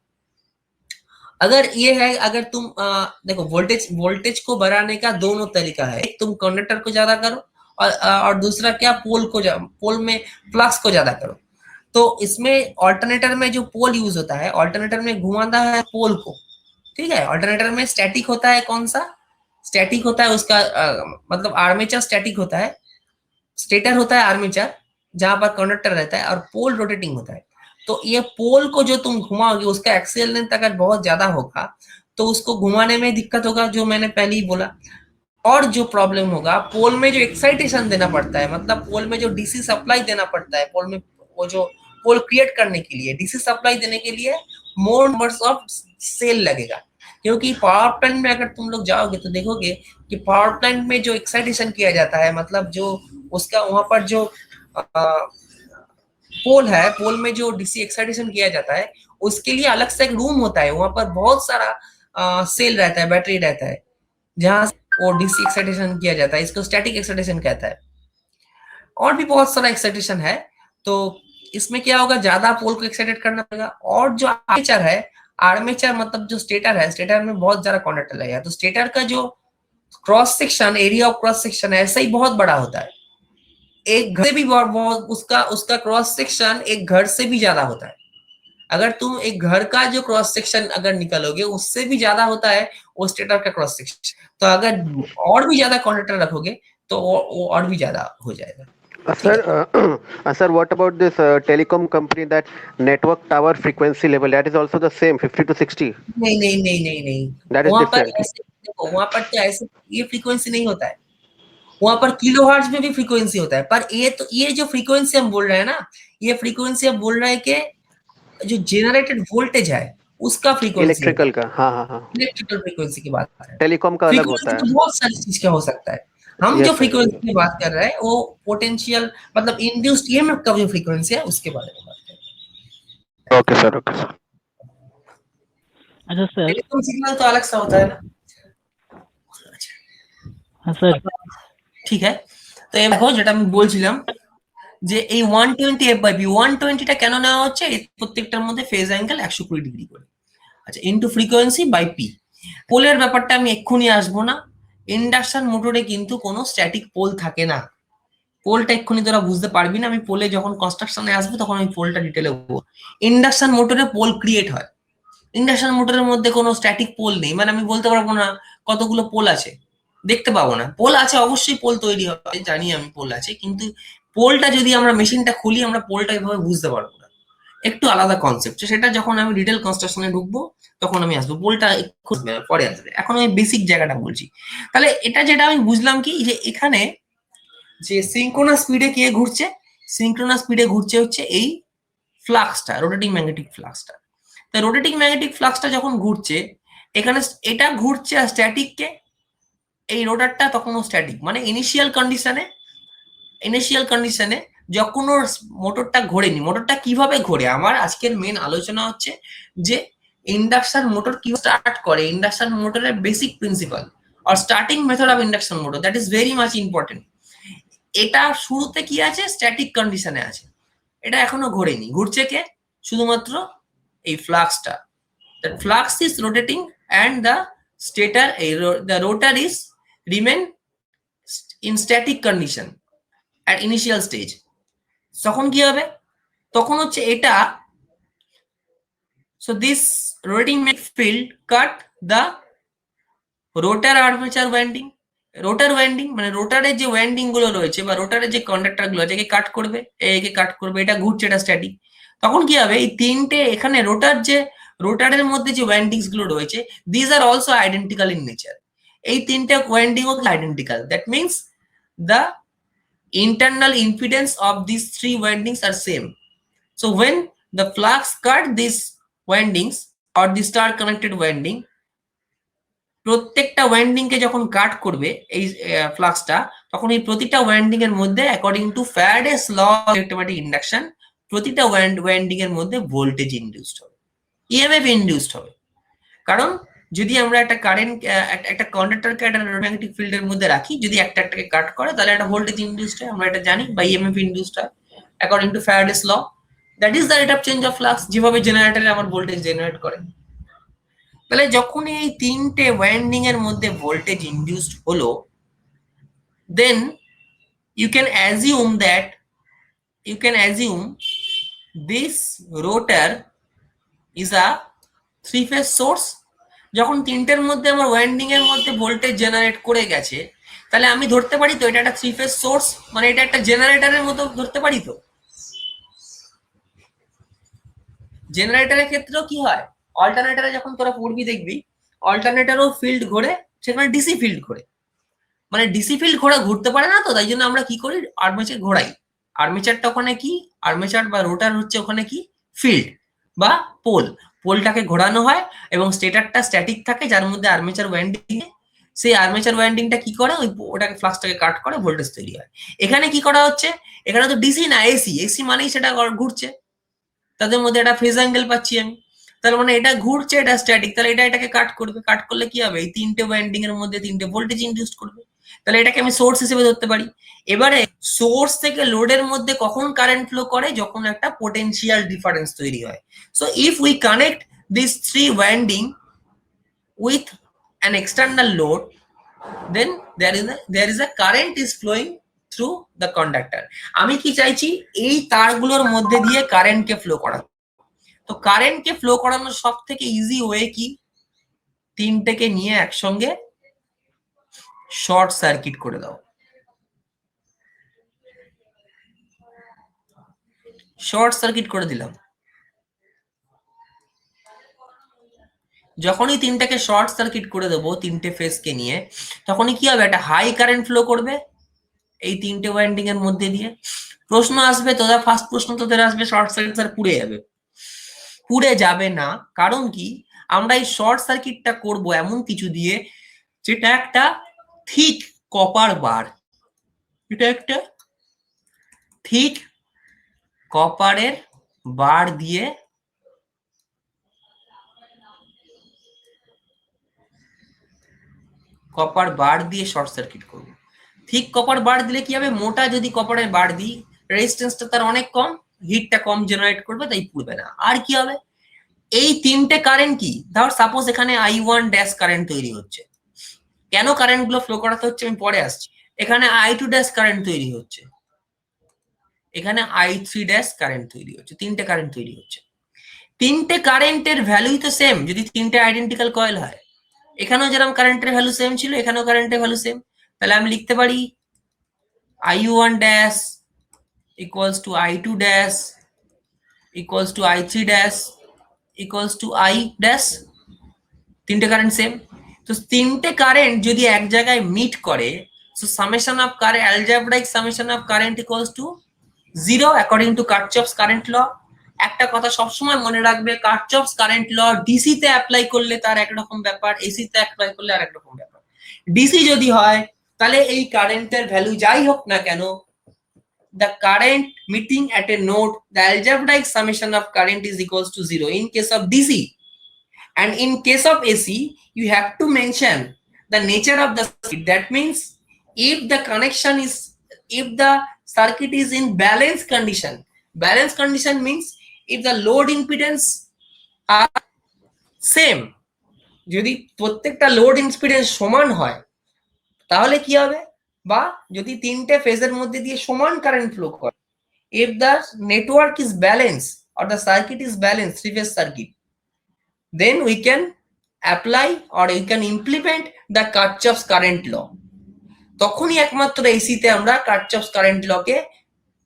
अगर ये है, अगर तुम देखो वोल्टेज को बढ़ाने का दोनों तरीका है, एक तुम कंडक्टर को ज्यादा करो और दूसरा क्या, पोल में फ्लक्स को ज्यादा करो। तो इसमें ऑल्टरनेटर में जो पोल यूज होता है, ऑल्टरनेटर में घुमाता है पोल को, ठीक है, ऑल्टरनेटर में स्टैटिक होता है, कौन सा स्टैटिक होता है उसका मतलब आर्मेचर स्टैटिक होता है, स्टेटर होता है आर्मेचर जहां पर कंडक्टर रहता है, और पोल रोटेटिंग होता है। तो ये पोल को जो तुम घुमाओगे उसका एक्सियल लेंथ अगर बहुत ज्यादा होगा तो उसको घुमाने में दिक्कत होगा, जो मैंने पहले ही बोला, और जो प्रॉब्लम होगा पोल में जो एक्साइटेशन देना पड़ता है, मतलब पोल में जो डीसी सप्लाई देना पड़ता है, पोल में वो जो पोल क्रिएट करने के लिए डीसी सप्लाई देने के लिए मोर नंबर्स ऑफ सेल लगेगा, क्योंकि पावर प्लांट में अगर तुम लोग जाओगे तो देखोगे कि पावर प्लांट में जो एक्साइटेशन किया जाता है, मतलब जो उसका वहां पर जो पोल है, पोल में जो डीसी एक्साइटेशन किया जाता है उसके लिए अलग से एक रूम होता है, वहां पर बहुत सारा सेल रहता है, बैटरी रहता है, जहां वो डीसी एक्साइटेशन किया जाता है, इसको स्टैटिक एक्साइटेशन कहता है, और भी बहुत सारा एक्साइटेशन है। तो इसमें क्या होगा, ज्यादा पोल को एक्साइटेट करना पड़ेगा, और जो आर्मेचर है, आर्मेचर मतलब जो स्टेटर है, स्टेटर में बहुत ज्यादा कंडक्टर लगेगा, तो स्टेटर का जो cross section, area of cross section है ऐसा ही बहुत बड़ा होता है, एक घर से भी बहुत उसका क्रॉस सेक्शन एक घर से भी ज्यादा होता है, अगर तुम एक घर का जो क्रॉस सेक्शन अगर निकालोगे उससे भी ज्यादा होता है वो स्टेटर का क्रॉस सेक्शन, तो अगर और भी ज्यादा कंडक्टर रखोगे तो वो और भी ज्यादा हो जाएगा। Sir, what about this telecom company that network tower frequency level, that is also the same 50 to 60? नहीं That is वहां पर different. ऐसे देखो, वहां पर तो ऐसे ये फ्रीक्वेंसी नहीं होता है, वहां पर किलोहर्ट्ज में भी फ्रीक्वेंसी होता है, पर ये जो फ्रीक्वेंसी हम बोल रहे हैं ना, ये फ्रीक्वेंसी हम बोल रहे हैं कि जो जनरेटेड वोल्टेज है उसका फ्रीक्वेंसी, इलेक्ट्रिकल का, हाँ, इलेक्ट्रिकल फ्रीक्वेंसी की बात कर रहे हैं, टेलीकॉम का अलग होता है। तो बहुत सारी चीज का हो सकता है, हम जो फ्रीक्वेंसी की बात कर रहे हैं वो पोटेंशियल मतलब इंड्यूस्ड ईएमएफ का जो फ्रीक्वेंसी है उसके बारे में बात कर रहे हैं। Okay sir, okay sir. अच्छा सर, टेलीकॉम सिग्नल तो अलग सा होता है ना। हाँ सर, ঠিক আছে, তো এই দেখো যেটা আমি বলছিলাম যে এই 120 এফ বাই পি, 120 টা কেন নেওয়া হচ্ছে, এই প্রত্যেকটার মধ্যে ফেজ অ্যাঙ্গেল 120 ডিগ্রি করে, আচ্ছা, ইনটু ফ্রিকোয়েন্সি বাই পি। পোলের ব্যাপারটা আমি এক্ষুনি আসবো না, ইন্ডাকশন মোটরে কিন্তু কোনো স্ট্যাটিক পোল থাকে না, পোলটা এক্ষুনি তোরা বুঝতে পারবি না, আমি পোলে যখন কনস্ট্রাকশনে আসবো তখন আমি পোলটা ডিটেলে বলবো। ইন্ডাকশন মোটরে পোল ক্রিয়েট হয়, ইন্ডাকশন মোটরের মধ্যে কোনো স্ট্যাটিক পোল নেই, মানে আমি বলতে পারবো না কতগুলো পোল আছে, দেখতে পাবো না। পোল আছে, অবশ্যই পোল তৈরি হবে, জানি আমি পোল আছে, কিন্তু পোলটা যদি আমরা মেশিনটা খুলি আমরা পোলটা এভাবে বুঝতে পারবো না, একটু আলাদা কনসেপ্ট। সেটা যখন আমি ডিটেল কনস্ট্রাকশনে ঢুকবো তখন আমি আসবো, পোলটা একটু পরে আসবে, এখন আমি বেসিক জায়গাটা বলছি। তাহলে এটা যেটা আমি বুঝলাম কি, যে এখানে যে সিঙ্ক্রোনাস স্পিডে কে ঘুরছে, সিঙ্ক্রোনাস স্পিডে ঘুরছে হচ্ছে এই ফ্লাক্সটা, রোটেটিং ম্যাগনেটিক ফ্লাক্সটা। তো রোটেটিং ম্যাগনেটিক ফ্লাক্সটা যখন ঘুরছে, এখানে এটা ঘুরছে আর স্ট্যাটিককে, এই রোটারটা তখনও স্ট্যাটিক, মানে ইনিশিয়াল কন্ডিশনে যখন ওর মোটরটা ঘোরেনি। মোটরটা কিভাবে ঘোরে, আমার আজকের মেন আলোচনা হচ্ছে যে ইন্ডাকশন মোটর কি স্টার্ট করে, ইন্ডাকশন মোটরের বেসিক প্রিন্সিপাল আর starting method of induction motor, that is very much important. এটা শুরুতে কি আছে, স্ট্যাটিক কন্ডিশনে আছে, এটা এখনো ঘোরেনি, ঘুরছে কে, শুধুমাত্র এই ফ্লাক্সটা। That flux is rotating and the stator, the rotor is remain in static condition at initial stage. তখন কি হবে, তখন হচ্ছে এটা, so this rotating field cut the rotor armature winding. Rotor winding মানে রোটারের যে ওয়াইন্ডিং গুলো রয়েছে বা রোটারের যে কন্ডাক্টর গুলো আছে, একে কাট করবে, একে কাট করবে, এটা ঘুরছে, এটা স্ট্যাটিক। তখন কি হবে, এই তিনটে এখানে রোটারের মধ্যে যে ওয়াইন্ডিংস গুলো রয়েছে, these are also identical in nature. এই তিনটে ওয়াইন্ডিং ও identical, that means the internal impedance of these three windings are same. So when the flux cut these windings or the star connected winding, প্রত্যেকটা ওয়াইন্ডিং কে যখন কাট করবে এই ফ্লাক্সটা, তখন এই প্রতিটা ওয়াইন্ডিং এর মধ্যে according to Faraday's law of electromagnetic induction, প্রতিটা ওয়াইন্ডিং এর মধ্যে ভোল্টেজ ইনডিউসড হবে, ইএমএফ ইনডিউসড হবে। কারণ যদি আমরা একটা কারেন্ট, একটা কন্ডাক্টরকে একটা ম্যাগনেটিক ফিল্ডের মধ্যে রাখি, যদি একটাকে কাট করে তাহলে একটা ভোল্টেজ ইনডিউসড হয়, আমরা এটা জানি, বা ইএমএফ ইনডিউসড হয় according to Faraday's law, that is the rate of change of flux, যেভাবে জেনারেটরে আমার ভোল্টেজ জেনারেট করে। তাহলে যখন এই তিনটে ওয়াইন্ডিং এর মধ্যে ভোল্টেজ ইনডিউসড হলো, দেন you can assume this rotor is a three phase source. যখন তিনটের মধ্যে আমার ওয়াইন্ডিং এর মধ্যে ভোল্টেজ জেনারেট করে গেছে, তাহলে আমি ধরতে পারি তো এটা একটা থ্রি ফেজ সোর্স, মানে এটা একটা জেনারেটরের মতো ধরতে পারি তো। জেনারেটরের ক্ষেত্রেও কি হয়, অল্টারনেটরে যখন তোরা পড়বি দেখবি অল্টারনেটরও ফিল্ড ঘোরে, সেখানে ডিসি ফিল্ড ঘোরে, মানে ডিসি ফিল্ড ঘুরতে পারে না তো, তাই জন্য আমরা কি করি, আর্মেচার ঘোরাই। আর্মেচারটা ওখানে কি, আর্মেচার বা রোটার হচ্ছে ওখানে কি, ফিল্ড বা পোলটাকে ঘোরানো হয়, এবং স্টেটারটা স্ট্যাটিক থাকে যার মধ্যে আর্মেচার ওয়াইন্ডিং, সেই আর্মেচার ওয়াইন্ডিংটা কি করে, ওটাকে ফ্লাক্সটাকে কাট করে ভোল্টেজ তৈরি হয়। এখানে কি করা হচ্ছে, এখানে তো ডিসি না এসি মানেই সেটা ঘুরছে, তাদের মধ্যে একটা ফেজ অ্যাঙ্গেল পাচ্ছি আমি, তার মানে এটা ঘুরছে, এটা স্ট্যাটিক, তাহলে এটাকে কাট করবে, কাট করলে কি হবে, এই তিনটে ওয়াইন্ডিং এর মধ্যে তিনটে ভোল্টেজ ইনডিউস করবে, তাহলে এটাকে আমি সোর্স হিসেবে ধরতে পারি। এবারে সোর্স থেকে লোডের মধ্যে কখন কারেন্ট ফ্লো করে, যখন একটা পোটেনশিয়াল ডিফারেন্স তৈরি হয়। So if we connect this three winding with an external load, then there is a current is flowing through the conductor. আমি কি চাইছি, এই তারগুলোর মধ্যে দিয়ে কারেন্টকে ফ্লো করা। তো কারেন্টকে ফ্লো করানোর সব থেকে ইজি ওয়ে কি, তিনটেকে নিয়ে একসঙ্গে শর্ট সার্কিট করে দাও। শর্ট সার্কিট করে দিলাম, যখনই তিনটাকে শর্ট সার্কিট করে দেবো তিনটে ফেজকে নিয়ে, তখনই কি হবে, একটা হাই কারেন্ট ফ্লো করবে এই তিনটে ওয়াইন্ডিং এর মধ্যে দিয়ে। প্রশ্ন আসবে, তোদের ফার্স্ট প্রশ্ন তোদের আসবে, শর্ট সার্কিট স্যার পুড়ে যাবে। পুড়ে যাবে না, কারণ কি, আমরা এই শর্ট সার্কিটটা করব এমন কিছু দিয়ে যেটা একটা থিক কপার বার, এটা একটা থিক কপারের বার দিয়ে শর্ট সার্কিট করব। থিক কপার বার দিলে কি হবে, মোটা যদি কপারের বার দিই, রেজিস্ট্যান্সটা তার অনেক কম, হিটটা কম জেনারেট করবে, তাই পুড়বে না। আর কি হবে, এই তিনটে কারেন্ট কি, ধর সাপোজ এখানে I1 ড্যাশ কারেন্ট তৈরি হচ্ছে, কেন কারেন্ট গুলো ফ্লো করাতে হচ্ছে আমি পরে আসছি। এখানে I2 ড্যাশ কারেন্ট তৈরি হচ্ছে, এখানে I3 ড্যাশ কারেন্ট তৈরি হচ্ছে, তিনটে কারেন্ট তৈরি হচ্ছে। তিনটে কারেন্টের ভ্যালুই তো সেম যদি তিনটে আইডেন্টিক্যাল কয়েল হয়। এখানেও যেরকম কারেন্টের ভ্যালু সেম ছিল, এখানেও কারেন্টের ভ্যালু সেম। তাহলে আমি লিখতে পারি I1 dash equals to I2 dash equals to I3 dash equals to I dash. তিনটে কারেন্ট সেম। তো তিনটে কারেন্ট যদি এক জায়গায় মিট করে, so summation of current, algebraic summation of current equals to 0 according to Kirchhoff's current law. একটা কথা সবসময় মনে রাখবে, কার্চফস কারেন্ট ল ডিসি তে অ্যাপ্লাই করলে তার একরকম ব্যাপার, এসি তে অ্যাপ্লাই করলে আরেক রকম ব্যাপার। ডিসি যদি হয় তাহলে এই কারেন্টের ভ্যালু যাই হোক না কেন, the current meeting at a node, the algebraic summation of current is equals to 0 in case of DC. And in case of AC, you have to mention the nature of the circuit. That means if the connection is, if the circuit is in balance condition. Balance condition means if the load impedance are same, যদি প্রত্যেকটা লোড ইম্পিডেন্স সমান হয় তাহলে কি হবে, বা যদি তিনটে ফেজের মধ্যে দিয়ে সমান কারেন্ট ফ্লো করে, if the network is balanced or the circuit is balanced, three-phase circuit, then we can apply or we can implement the Kirchhoff's current law. তখনই একমাত্র এসিতে আমরা কার্চফস কারেন্ট লকে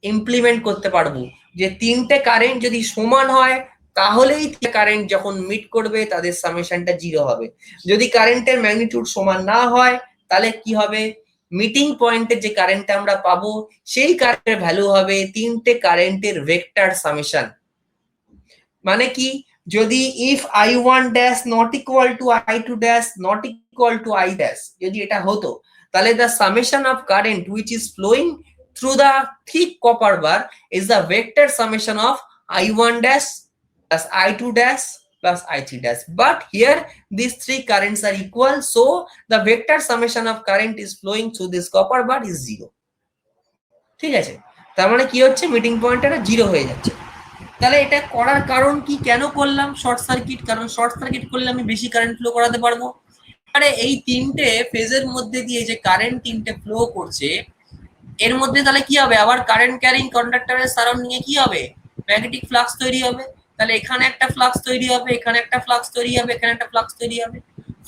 ইমপ্লিমেন্ট করতে পারবো, যে তিনটে কারেন্ট যদি সমান হয় তাহলেই কারেন্ট যখন মিট করবে তাদের সামেশনটা 0 হবে। যদি কারেন্টের ম্যাগনিটিউড সমান না হয় তাহলে কি হবে, মিটিং পয়েন্টে যে কারেন্টটা আমরা পাবো সেই কারেন্টের ভ্যালু হবে তিনটে কারেন্টের ভেক্টর সামেশন। মানে কি, যদি if I1 dash not equal to I2 dash not equal to I dash, যদি এটা হতো তাহলে the summation of current which is flowing through the thick copper bar is the vector summation of I1 dash plus I2 dash plus I3 dash. But here these three currents are equal, so the vector summation of current is flowing through this copper bar is 0. ঠিক আছে, তার মানে কি হচ্ছে, মিটিং পয়েন্টটা 0 হয়ে যাচ্ছে। তাহলে এটা করার কারণ কি, কেন করলাম শর্ট সার্কিট, কারণ শর্ট সার্কিট করলে আমি বেশি কারেন্ট ফ্লো করাতে পারবো। আরে এই তিনটে ফেজের মধ্যে দিয়ে যে কারেন্ট তিনটে ফ্লো করছে এর মধ্যে তাহলে কি হবে, আবার কারেন্ট ক্যারিং কন্ডাক্টরের সারাউন্ডিং এ কি হবে, ম্যাগনেটিক ফ্লাক্স তৈরি হবে। তাহলে এখানে একটা ফ্লাক্স তৈরি হবে, এখানে একটা ফ্লাক্স তৈরি হবে, এখানে একটা ফ্লাক্স তৈরি হবে।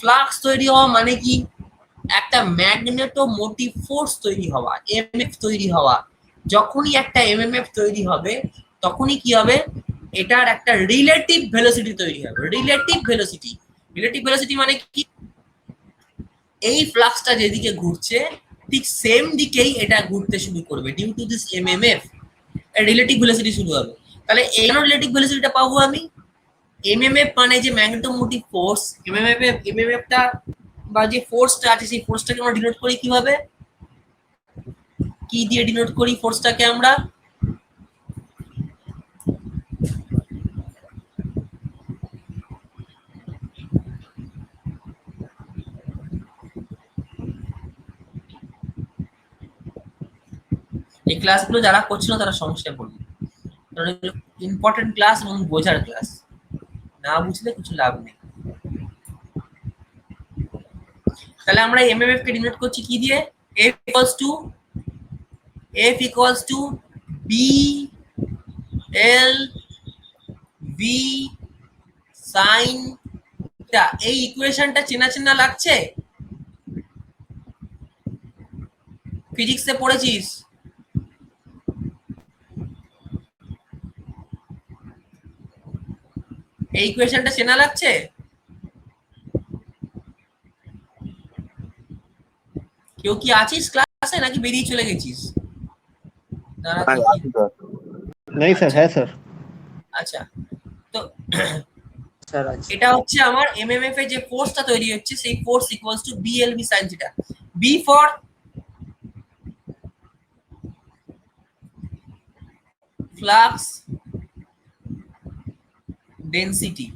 ফ্লাক্স তৈরি হওয়া মানে কি, একটা ম্যাগনেটোমোটিভ ফোর্স তৈরি হওয়া, এমএফ তৈরি হওয়া। যখনই একটা এমএমএফ তৈরি হবে তখনই কি হবে, এটার একটা রিলেটিভ ভেলোসিটি তৈরি হবে। রিলেটিভ ভেলোসিটি, রিলেটিভ ভেলোসিটি মানে কি, এই ফ্লাক্সটা যেদিকে ঘুরছে ঠিক সেম দিকেই এটা ঘুরতে শুরু করবে due to this MMF, relative velocity শুরু হবে। তাহলে এই রিলেটিভ ভেলোসিটিটা পাবো আমি, এমএমএফ মানে যে ম্যাগনেটোমোটিভ ফোর্স, এমএমএফটা বা যে ফোর্সটা আছে সেই ফোর্সটাকে আমরা ডিনোট করি কিভাবে, কি দিয়ে ডিনোট করি ফোর্সটাকে আমরা, এই ক্লাসগুলো যারা করছিল তারা সমস্যায় পড়বে, কারণ এগুলো ইম্পর্টেন্ট ক্লাস এবং বোঝার ক্লাস, না বুঝলে কিছু লাভ নেই। তাহলে আমরা এমএমএফ কে ডিনোট করছি কি দিয়ে, F equals to B L V sin theta। এই ইকুয়েশনটা চেনা চেনা লাগছে, ফিজিক্সে পড়েছিস। এই ইকুয়েশনটা চেনা লাগছে, কেউ কি আছিস ক্লাসে নাকি বেরিয়ে চলে গেছিস? नहीं सर है सर। আচ্ছা, তো এটা হচ্ছে আমার এমএমএফ এ যে ফোর্সটা তৈরি হচ্ছে সেই force equals to BLV sin theta. B for flux density,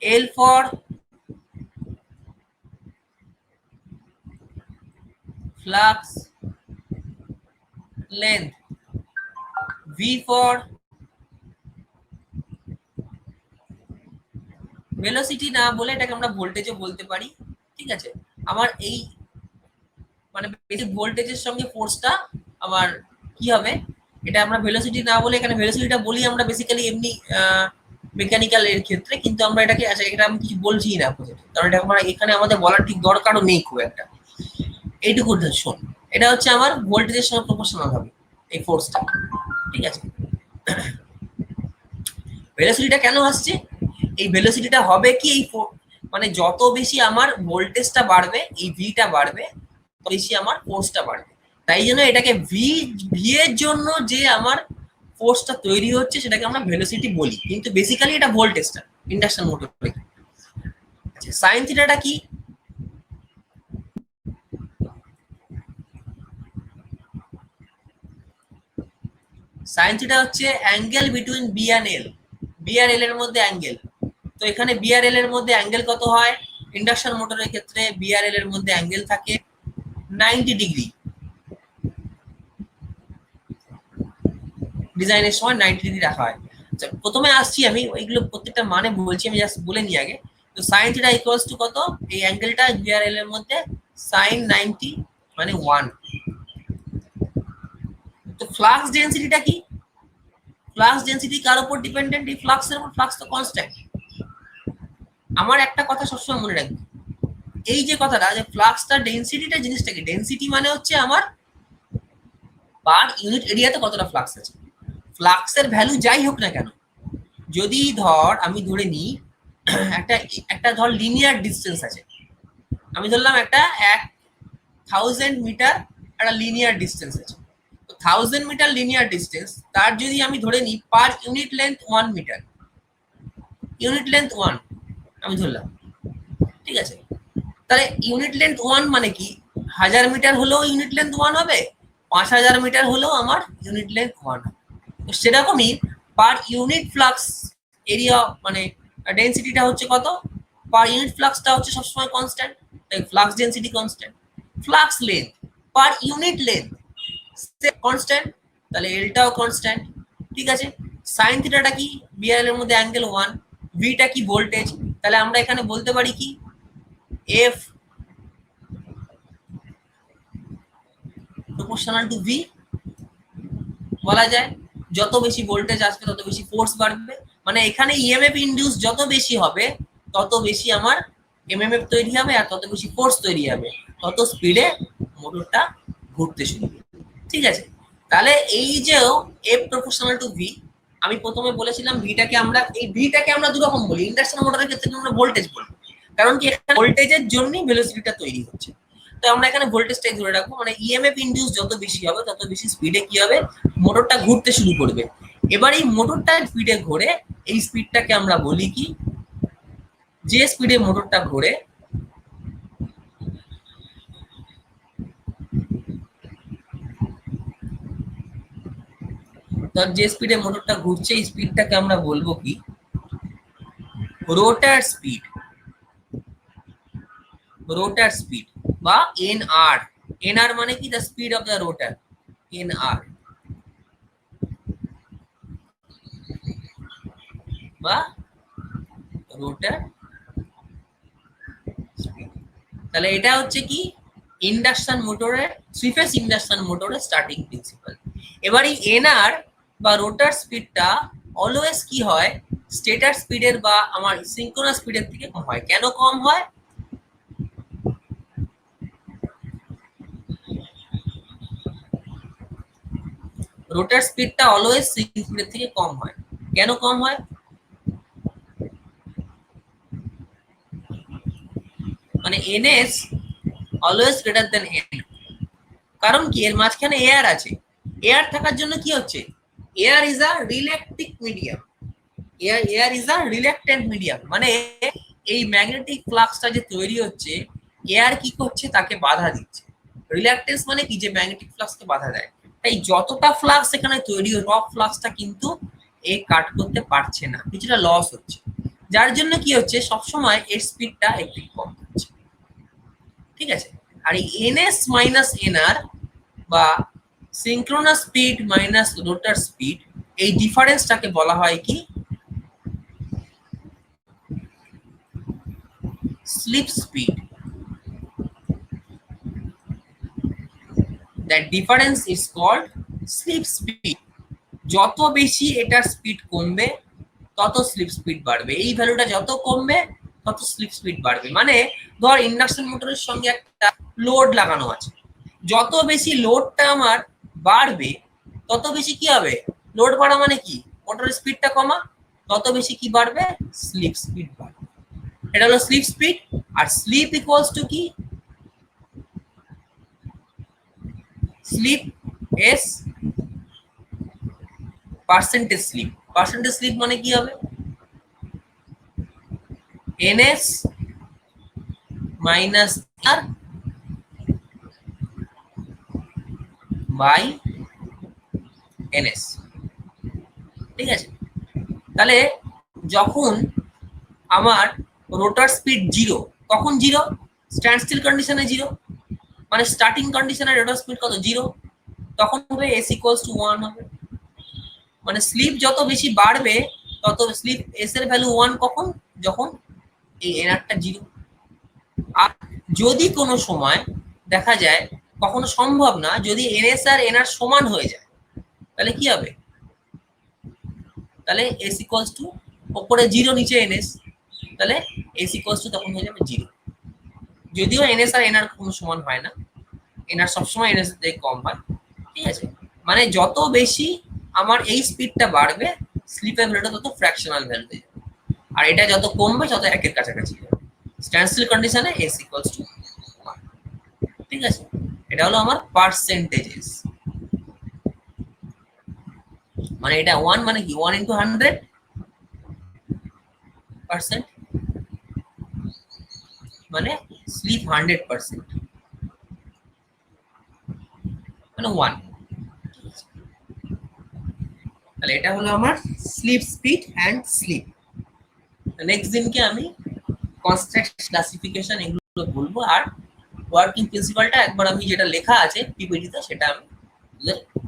L for flux length, V for velocity না বলে এটাকে আমরা ভোল্টেজও বলতে পারি। ঠিক আছে, আমার এই মানে বেসিক ভোল্টেজের সঙ্গে ফোর্সটা আমার কি হবে, এটা আমরা ভেলোসিটি না বলে এখানে ভেলোসিটিটা বলি আমরা বেসিক্যালি এমনি মেকানিক্যাল এর ক্ষেত্রে, কিন্তু আমরা এটাকে আচ্ছা এটা আমি কিছু বলছি না আপাতত, কারণ এটা আমরা এখানে আমাদের বলার ঠিক দরকারও নেই খুব একটা। এইটুকু শোন, এটা হচ্ছে আমার ভোল্টেজের সঙ্গে প্রপোর্শনাল হবে এই ফোর্সটা, ঠিক আছে। ভেলোসিটিটা কেন আসছে? এই ভেলোসিটিটা হবে কি এই মানে যত বেশি আমার ভোল্টেজটা বাড়বে, এই ভিটা বাড়বে, তত বেশি আমার ফোর্সটা বাড়বে। তাই জন্য এটাকে ভি এর জন্য যে আমার ফোর্সটা তৈরি হচ্ছে সেটাকে আমরা ভেলোসিটি বলি, কিন্তু বেসিক্যালি এটা ভোল্টেজটা ইন্ডাকশন মোটর। আচ্ছা, সাইন থিটাটা কি? সাইন থিটা হচ্ছে angle between B and L, B আর এল এর মধ্যে অ্যাঙ্গেল। তো এখানে বি আর এল এর মধ্যে অ্যাঙ্গেল কত হয়? ইন্ডাকশন মোটরের ক্ষেত্রে বি আর এল এর মধ্যে অ্যাঙ্গেল থাকে 90 ডিগ্রি। ডিজাইনের সময় 90 ডিগ্রি রাখা হয়। আচ্ছা, প্রথমে আসছি আমি ওইগুলো প্রত্যেকটা মানে বলছি, আমি জাস্ট বলে নিই আগে। তো সাইন থিটা ইকুয়ালস টু কত? এই অ্যাঙ্গেলটা বি আর এল এর মধ্যে সাইন 90 মানে 1। তো ফ্লাক্স ডেনসিটিটা কি? ফ্লাক্স ডেনসিটি কার উপর ডিপেন্ডেন্ট? এই ফ্লাক্সের উপর। ফ্লাক্স তো কনস্ট্যান্ট। আমার একটা কথা সবসময় মনে রাখবে, এই যে কথাটা যে ফ্লাক্সটা ডেনসিটিটা জিনিসটা কি? ডেনসিটি মানে হচ্ছে আমার পার ইউনিট এরিয়াতে কতটা ফ্লাক্স আছে। ফ্লাক্সের ভ্যালু যাই হোক না কেন, যদি ধর আমি ধরে নিই একটা একটা ধর লিনিয়ার ডিস্টেন্স আছে, আমি ধরলাম একটা 1000 মিটার একটা লিনিয়ার ডিস্টেন্স আছে। তো 1000 মিটার লিনিয়ার ডিস্টেন্স, তার যদি আমি ধরে নিই per unit length 1 metre, unit length 1 আমি ধরলাম, ঠিক আছে। তাহলে ইউনিট লেন্থ 1 মানে কি? 1000 মিটার হলেও ইউনিট লেন্থ 1 হবে, 5000 মিটার হলেও আমার ইউনিট লেন্থ 1 হবে। তো সেরকমই পার ইউনিট ফ্লাক্স এরিয়া মানে ডেনসিটিটা হচ্ছে কত? পার ইউনিট ফ্লাক্সটা হচ্ছে সবসময় কনস্ট্যান্ট, তাই flux density constant. Flux length per unit length constant, তাহলে এলটাও কনস্ট্যান্ট, ঠিক আছে। সাইন থিটাটা কি? বিআর এর মধ্যে অ্যাঙ্গেল 1। ভিটা কি? ভোল্টেজ। তাহলে আমরা এখানে বলতে পারি কি এফ প্রপোর্শনাল টু ভি বলা যায়। যত বেশি ভোল্টেজ আসবে তত বেশি ফোর্স বাড়বে, মানে এখানে ইএমএফ ইনডিউস যত বেশি হবে তত বেশি আমার এমএমএফ তৈরি হবে, আর তত বেশি ফোর্স তৈরি হবে, তত স্পিডে মোটরটা ঘুরতে শুরু করবে, ঠিক আছে। তাহলে এই যে এফ প্রপোর্শনাল টু ভি, আমি প্রথমে বলেছিলাম ভিটাকে আমরা এই ভিটাকে আমরা দু রকম বলি। ইন্ডাকশন মোটরের ক্ষেত্রে আমরা ভোল্টেজ বলি, কারণ কি এখানে ভোল্টেজের জন্যই ভেলোসিটিটা তৈরি হচ্ছে। তো আমরা এখানে ভোল্টেজটাই ধরে রাখবো, মানে ইএমএফ ইনডিউস যত বেশি হবে তত বেশি স্পিডে কি হবে? মোটরটা ঘুরতে শুরু করবে। এবার এই মোটরটা স্পিডে ঘোরে, এই স্পিডটাকে আমরা বলি কি? যে স্পিডে মোটরটা ঘোরে তার যে স্পিডে মোটরটা ঘুরছে এই স্পিডটাকে আমরা বলবো কি? রোটার স্পিড। রোটার স্পিড বা এনআর। এনআর মানে কি? The speed of the rotor, NR বা রোটার স্পিড। তাহলে এটা হচ্ছে কি ইন্ডাকশন মোটরের, থ্রি ফেজ ইন্ডাকশন মোটরের স্টার্টিং প্রিন্সিপাল। এবার এই এনআর বা রোটার স্পিডটা অলওয়েজ কি হয়? স্টেটার স্পিডের বা আমার সিঙ্ক্রোনাস স্পিডের থেকে কম হয়। কেন কম হয়? রোটার স্পিডটা অলওয়েজ সিঙ্ক স্পিডের থেকে কম হয়। কেন কম হয়? মানে NS always greater than n. কারণ কি? এর মাঝখানে এয়ার আছে। এয়ার থাকার জন্য কি হচ্ছে? Air is a reluctant medium. Air is a reluctant medium, মানে এই ম্যাগনেটিক ফ্লাক্সটা যে তৈরি হচ্ছে, এয়ার কি করছে? তাকে বাধা দিচ্ছে। রিল্যাক্টেন্স মানে কি? যে ম্যাগনেটিক ফ্লাক্সকে বাধা দেয়। তাই যতটা ফ্লাক্স এখানে তৈরি হয় সব ফ্লাক্সটা কিন্তু এ কাট করতে পারছে না, কিছুটা লস হচ্ছে। যার জন্য কি হচ্ছে? সবসময় এর স্পিডটা একটু কম হচ্ছে, ঠিক আছে। আর এই এনএস মাইনাস এনআর বা synchronous speed minus rotor speed, এই ডিফারেন্সটাকে বলা হয় কি? Slip speed. That difference is called slip speed. যত বেশি এটার স্পিড কমবে তত স্লিপ স্পিড বাড়বে, এই ভ্যালুটা যত কমবে তত স্লিপ স্পিড বাড়বে। মানে ধর ইন্ডাকশন মোটরের সঙ্গে একটা লোড লাগানো আছে, যত বেশি লোডটা আমার বাড়বে তত বেশি কি হবে, লোড বাড়া মানে কি মোটরের স্পিডটা কমা, তত বেশি কি বাড়বে, স্লিপ স্পিড বাড়বে। এটা হলো স্লিপ স্পিড। আর স্লিপ ইকুয়ালস টু কি, slip S percentage slip. Percentage slip মানে কি হবে, NS minus R by NS. ঠিক আছে, তাহলে যখন আমার রোটার স্পিড জিরো, কখন জিরো, স্ট্যান্ড স্টিল কন্ডিশনে জিরো, মানে স্টার্টিং কন্ডিশনে রোটার স্পিড কত, জিরো, তখন হবে এস ইকুয়ালস টু 1 হবে। মানে স্লিপ যত বেশি বাড়বে তত স্লিপ এস এর ভ্যালু 1 কখন, যখন এই এনআরটা জিরো। আর যদি কোনো সময় দেখা যায় কখনো সম্ভব না, যদি এনএস আর এনআর সমান হয়ে যায় তাহলে কি হবে, তাহলে এস ইকুয়ালস টু উপরে জিরো নিচে এনএস, তাহলে এস ইকুয়ালস টু তখন হয়ে যাবে জিরো। যদিও এনএস আর এনআর কোনো সমান হয় না, এনআর সবসময় এনএস এর থেকে কম হয়। ঠিক আছে, মানে যত বেশি আমার এই স্পিডটা বাড়বে স্লিপের ভ্যালুটা তত ফ্র্যাকশনাল ভ্যালু হয়ে যাবে, আর এটা যত কমবে তত একের কাছাকাছি যাবে। স্ট্যান্ড স্টিল কন্ডিশনে এস ইকুয়ালস টু 1। ঠিক আছে, এটা হলো আমার পার্সেন্টেজেস। মানে এটা 1 মানে কি, 1 ইন্টু 100%, মানে স্লিপ 100%, মানে 1। তাহলে এটা হলো আমার slip speed and slip. Next দিনকে আমি কনস্ট্রাক্ট ক্লাসিফিকেশন এগুলো বলবো, আর ওয়ার্কিং প্রিন্সিপালটা একবার আমি যেটা লেখা আছে পিপিটিতে সেটা আমি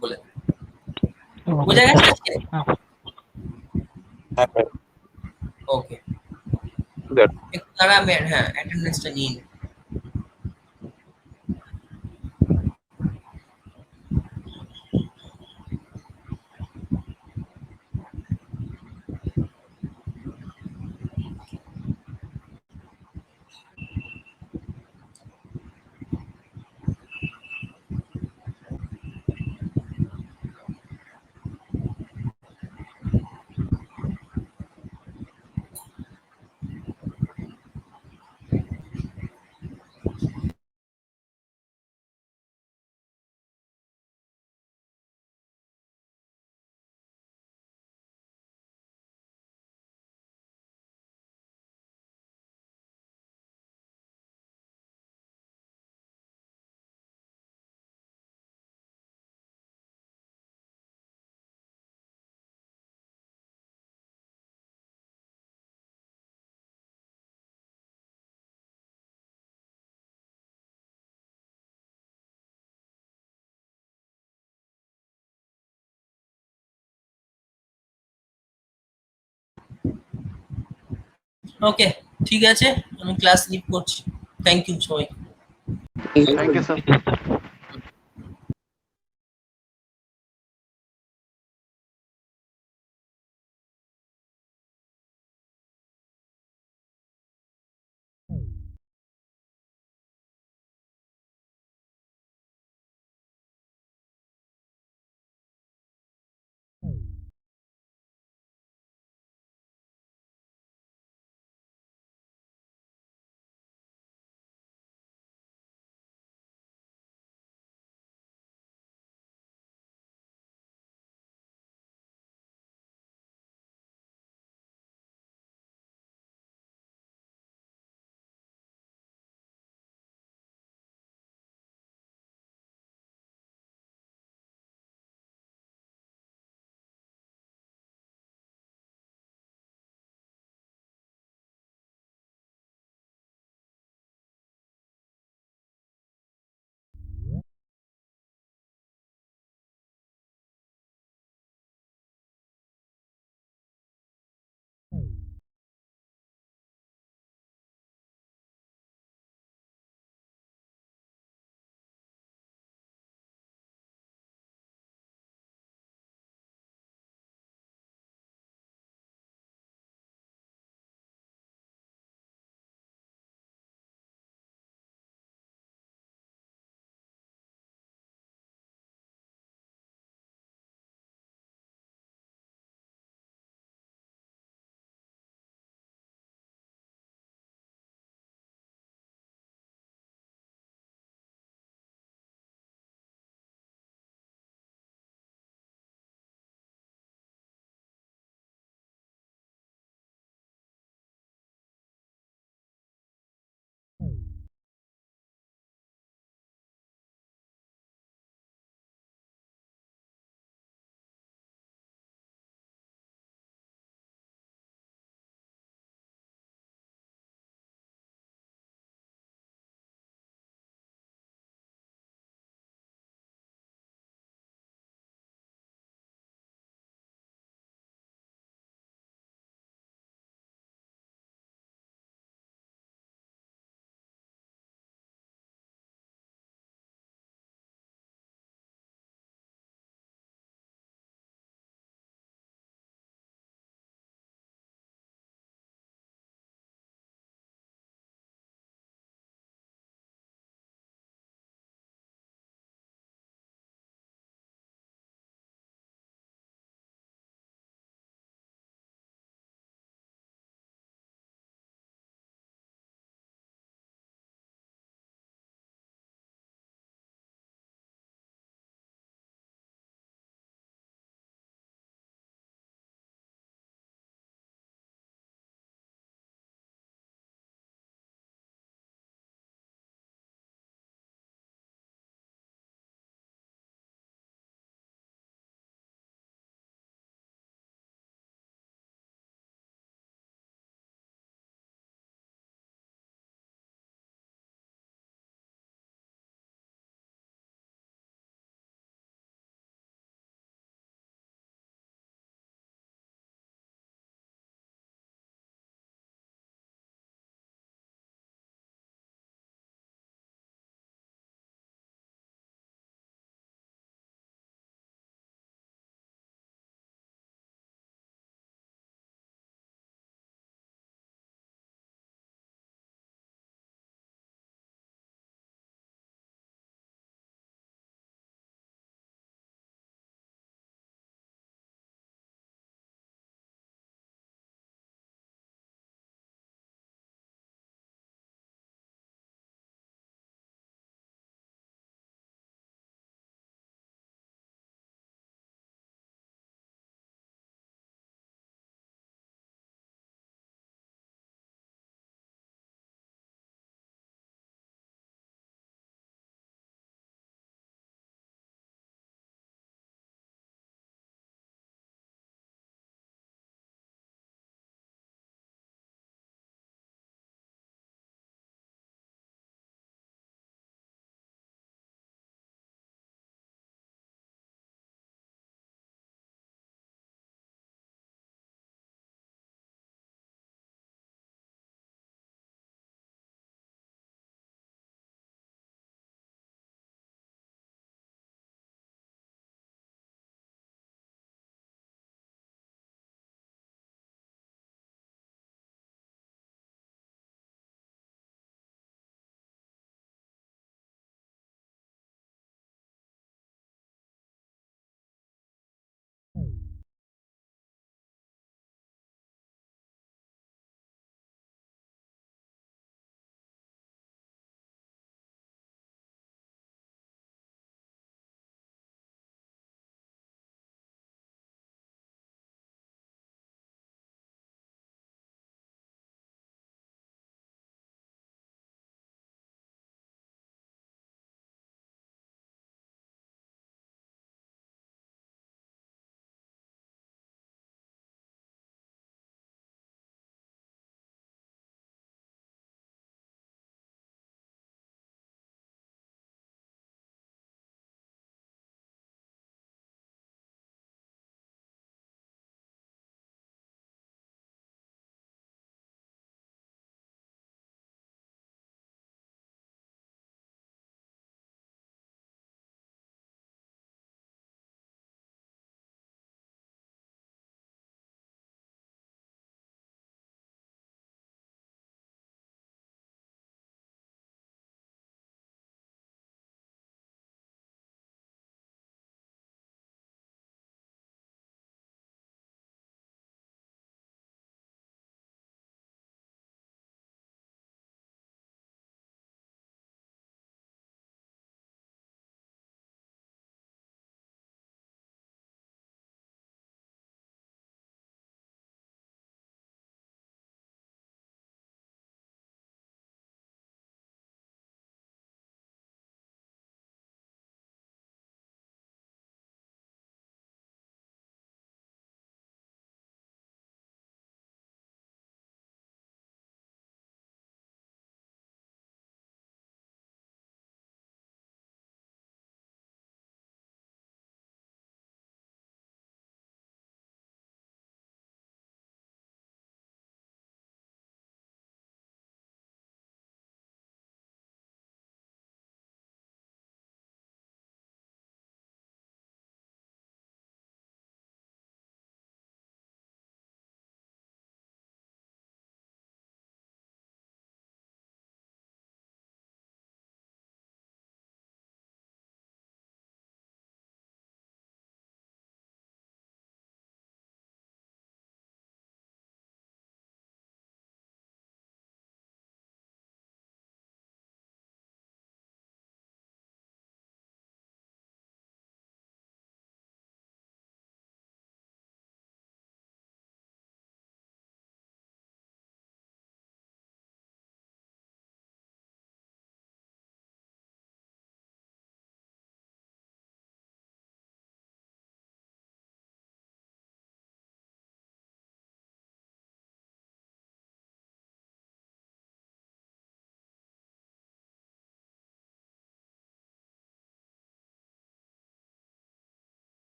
বলে দেবো। বোঝা গেছে আজকে? ওকে, একটু দাঁড়া আমি হ্যাঁ অ্যাটেন্ডেন্সটা নিয়ে নিই। ওকে, ঠিক আছে, আমি ক্লাস লিভ করছি। থ্যাংক ইউ সবাই। Thank you, sir.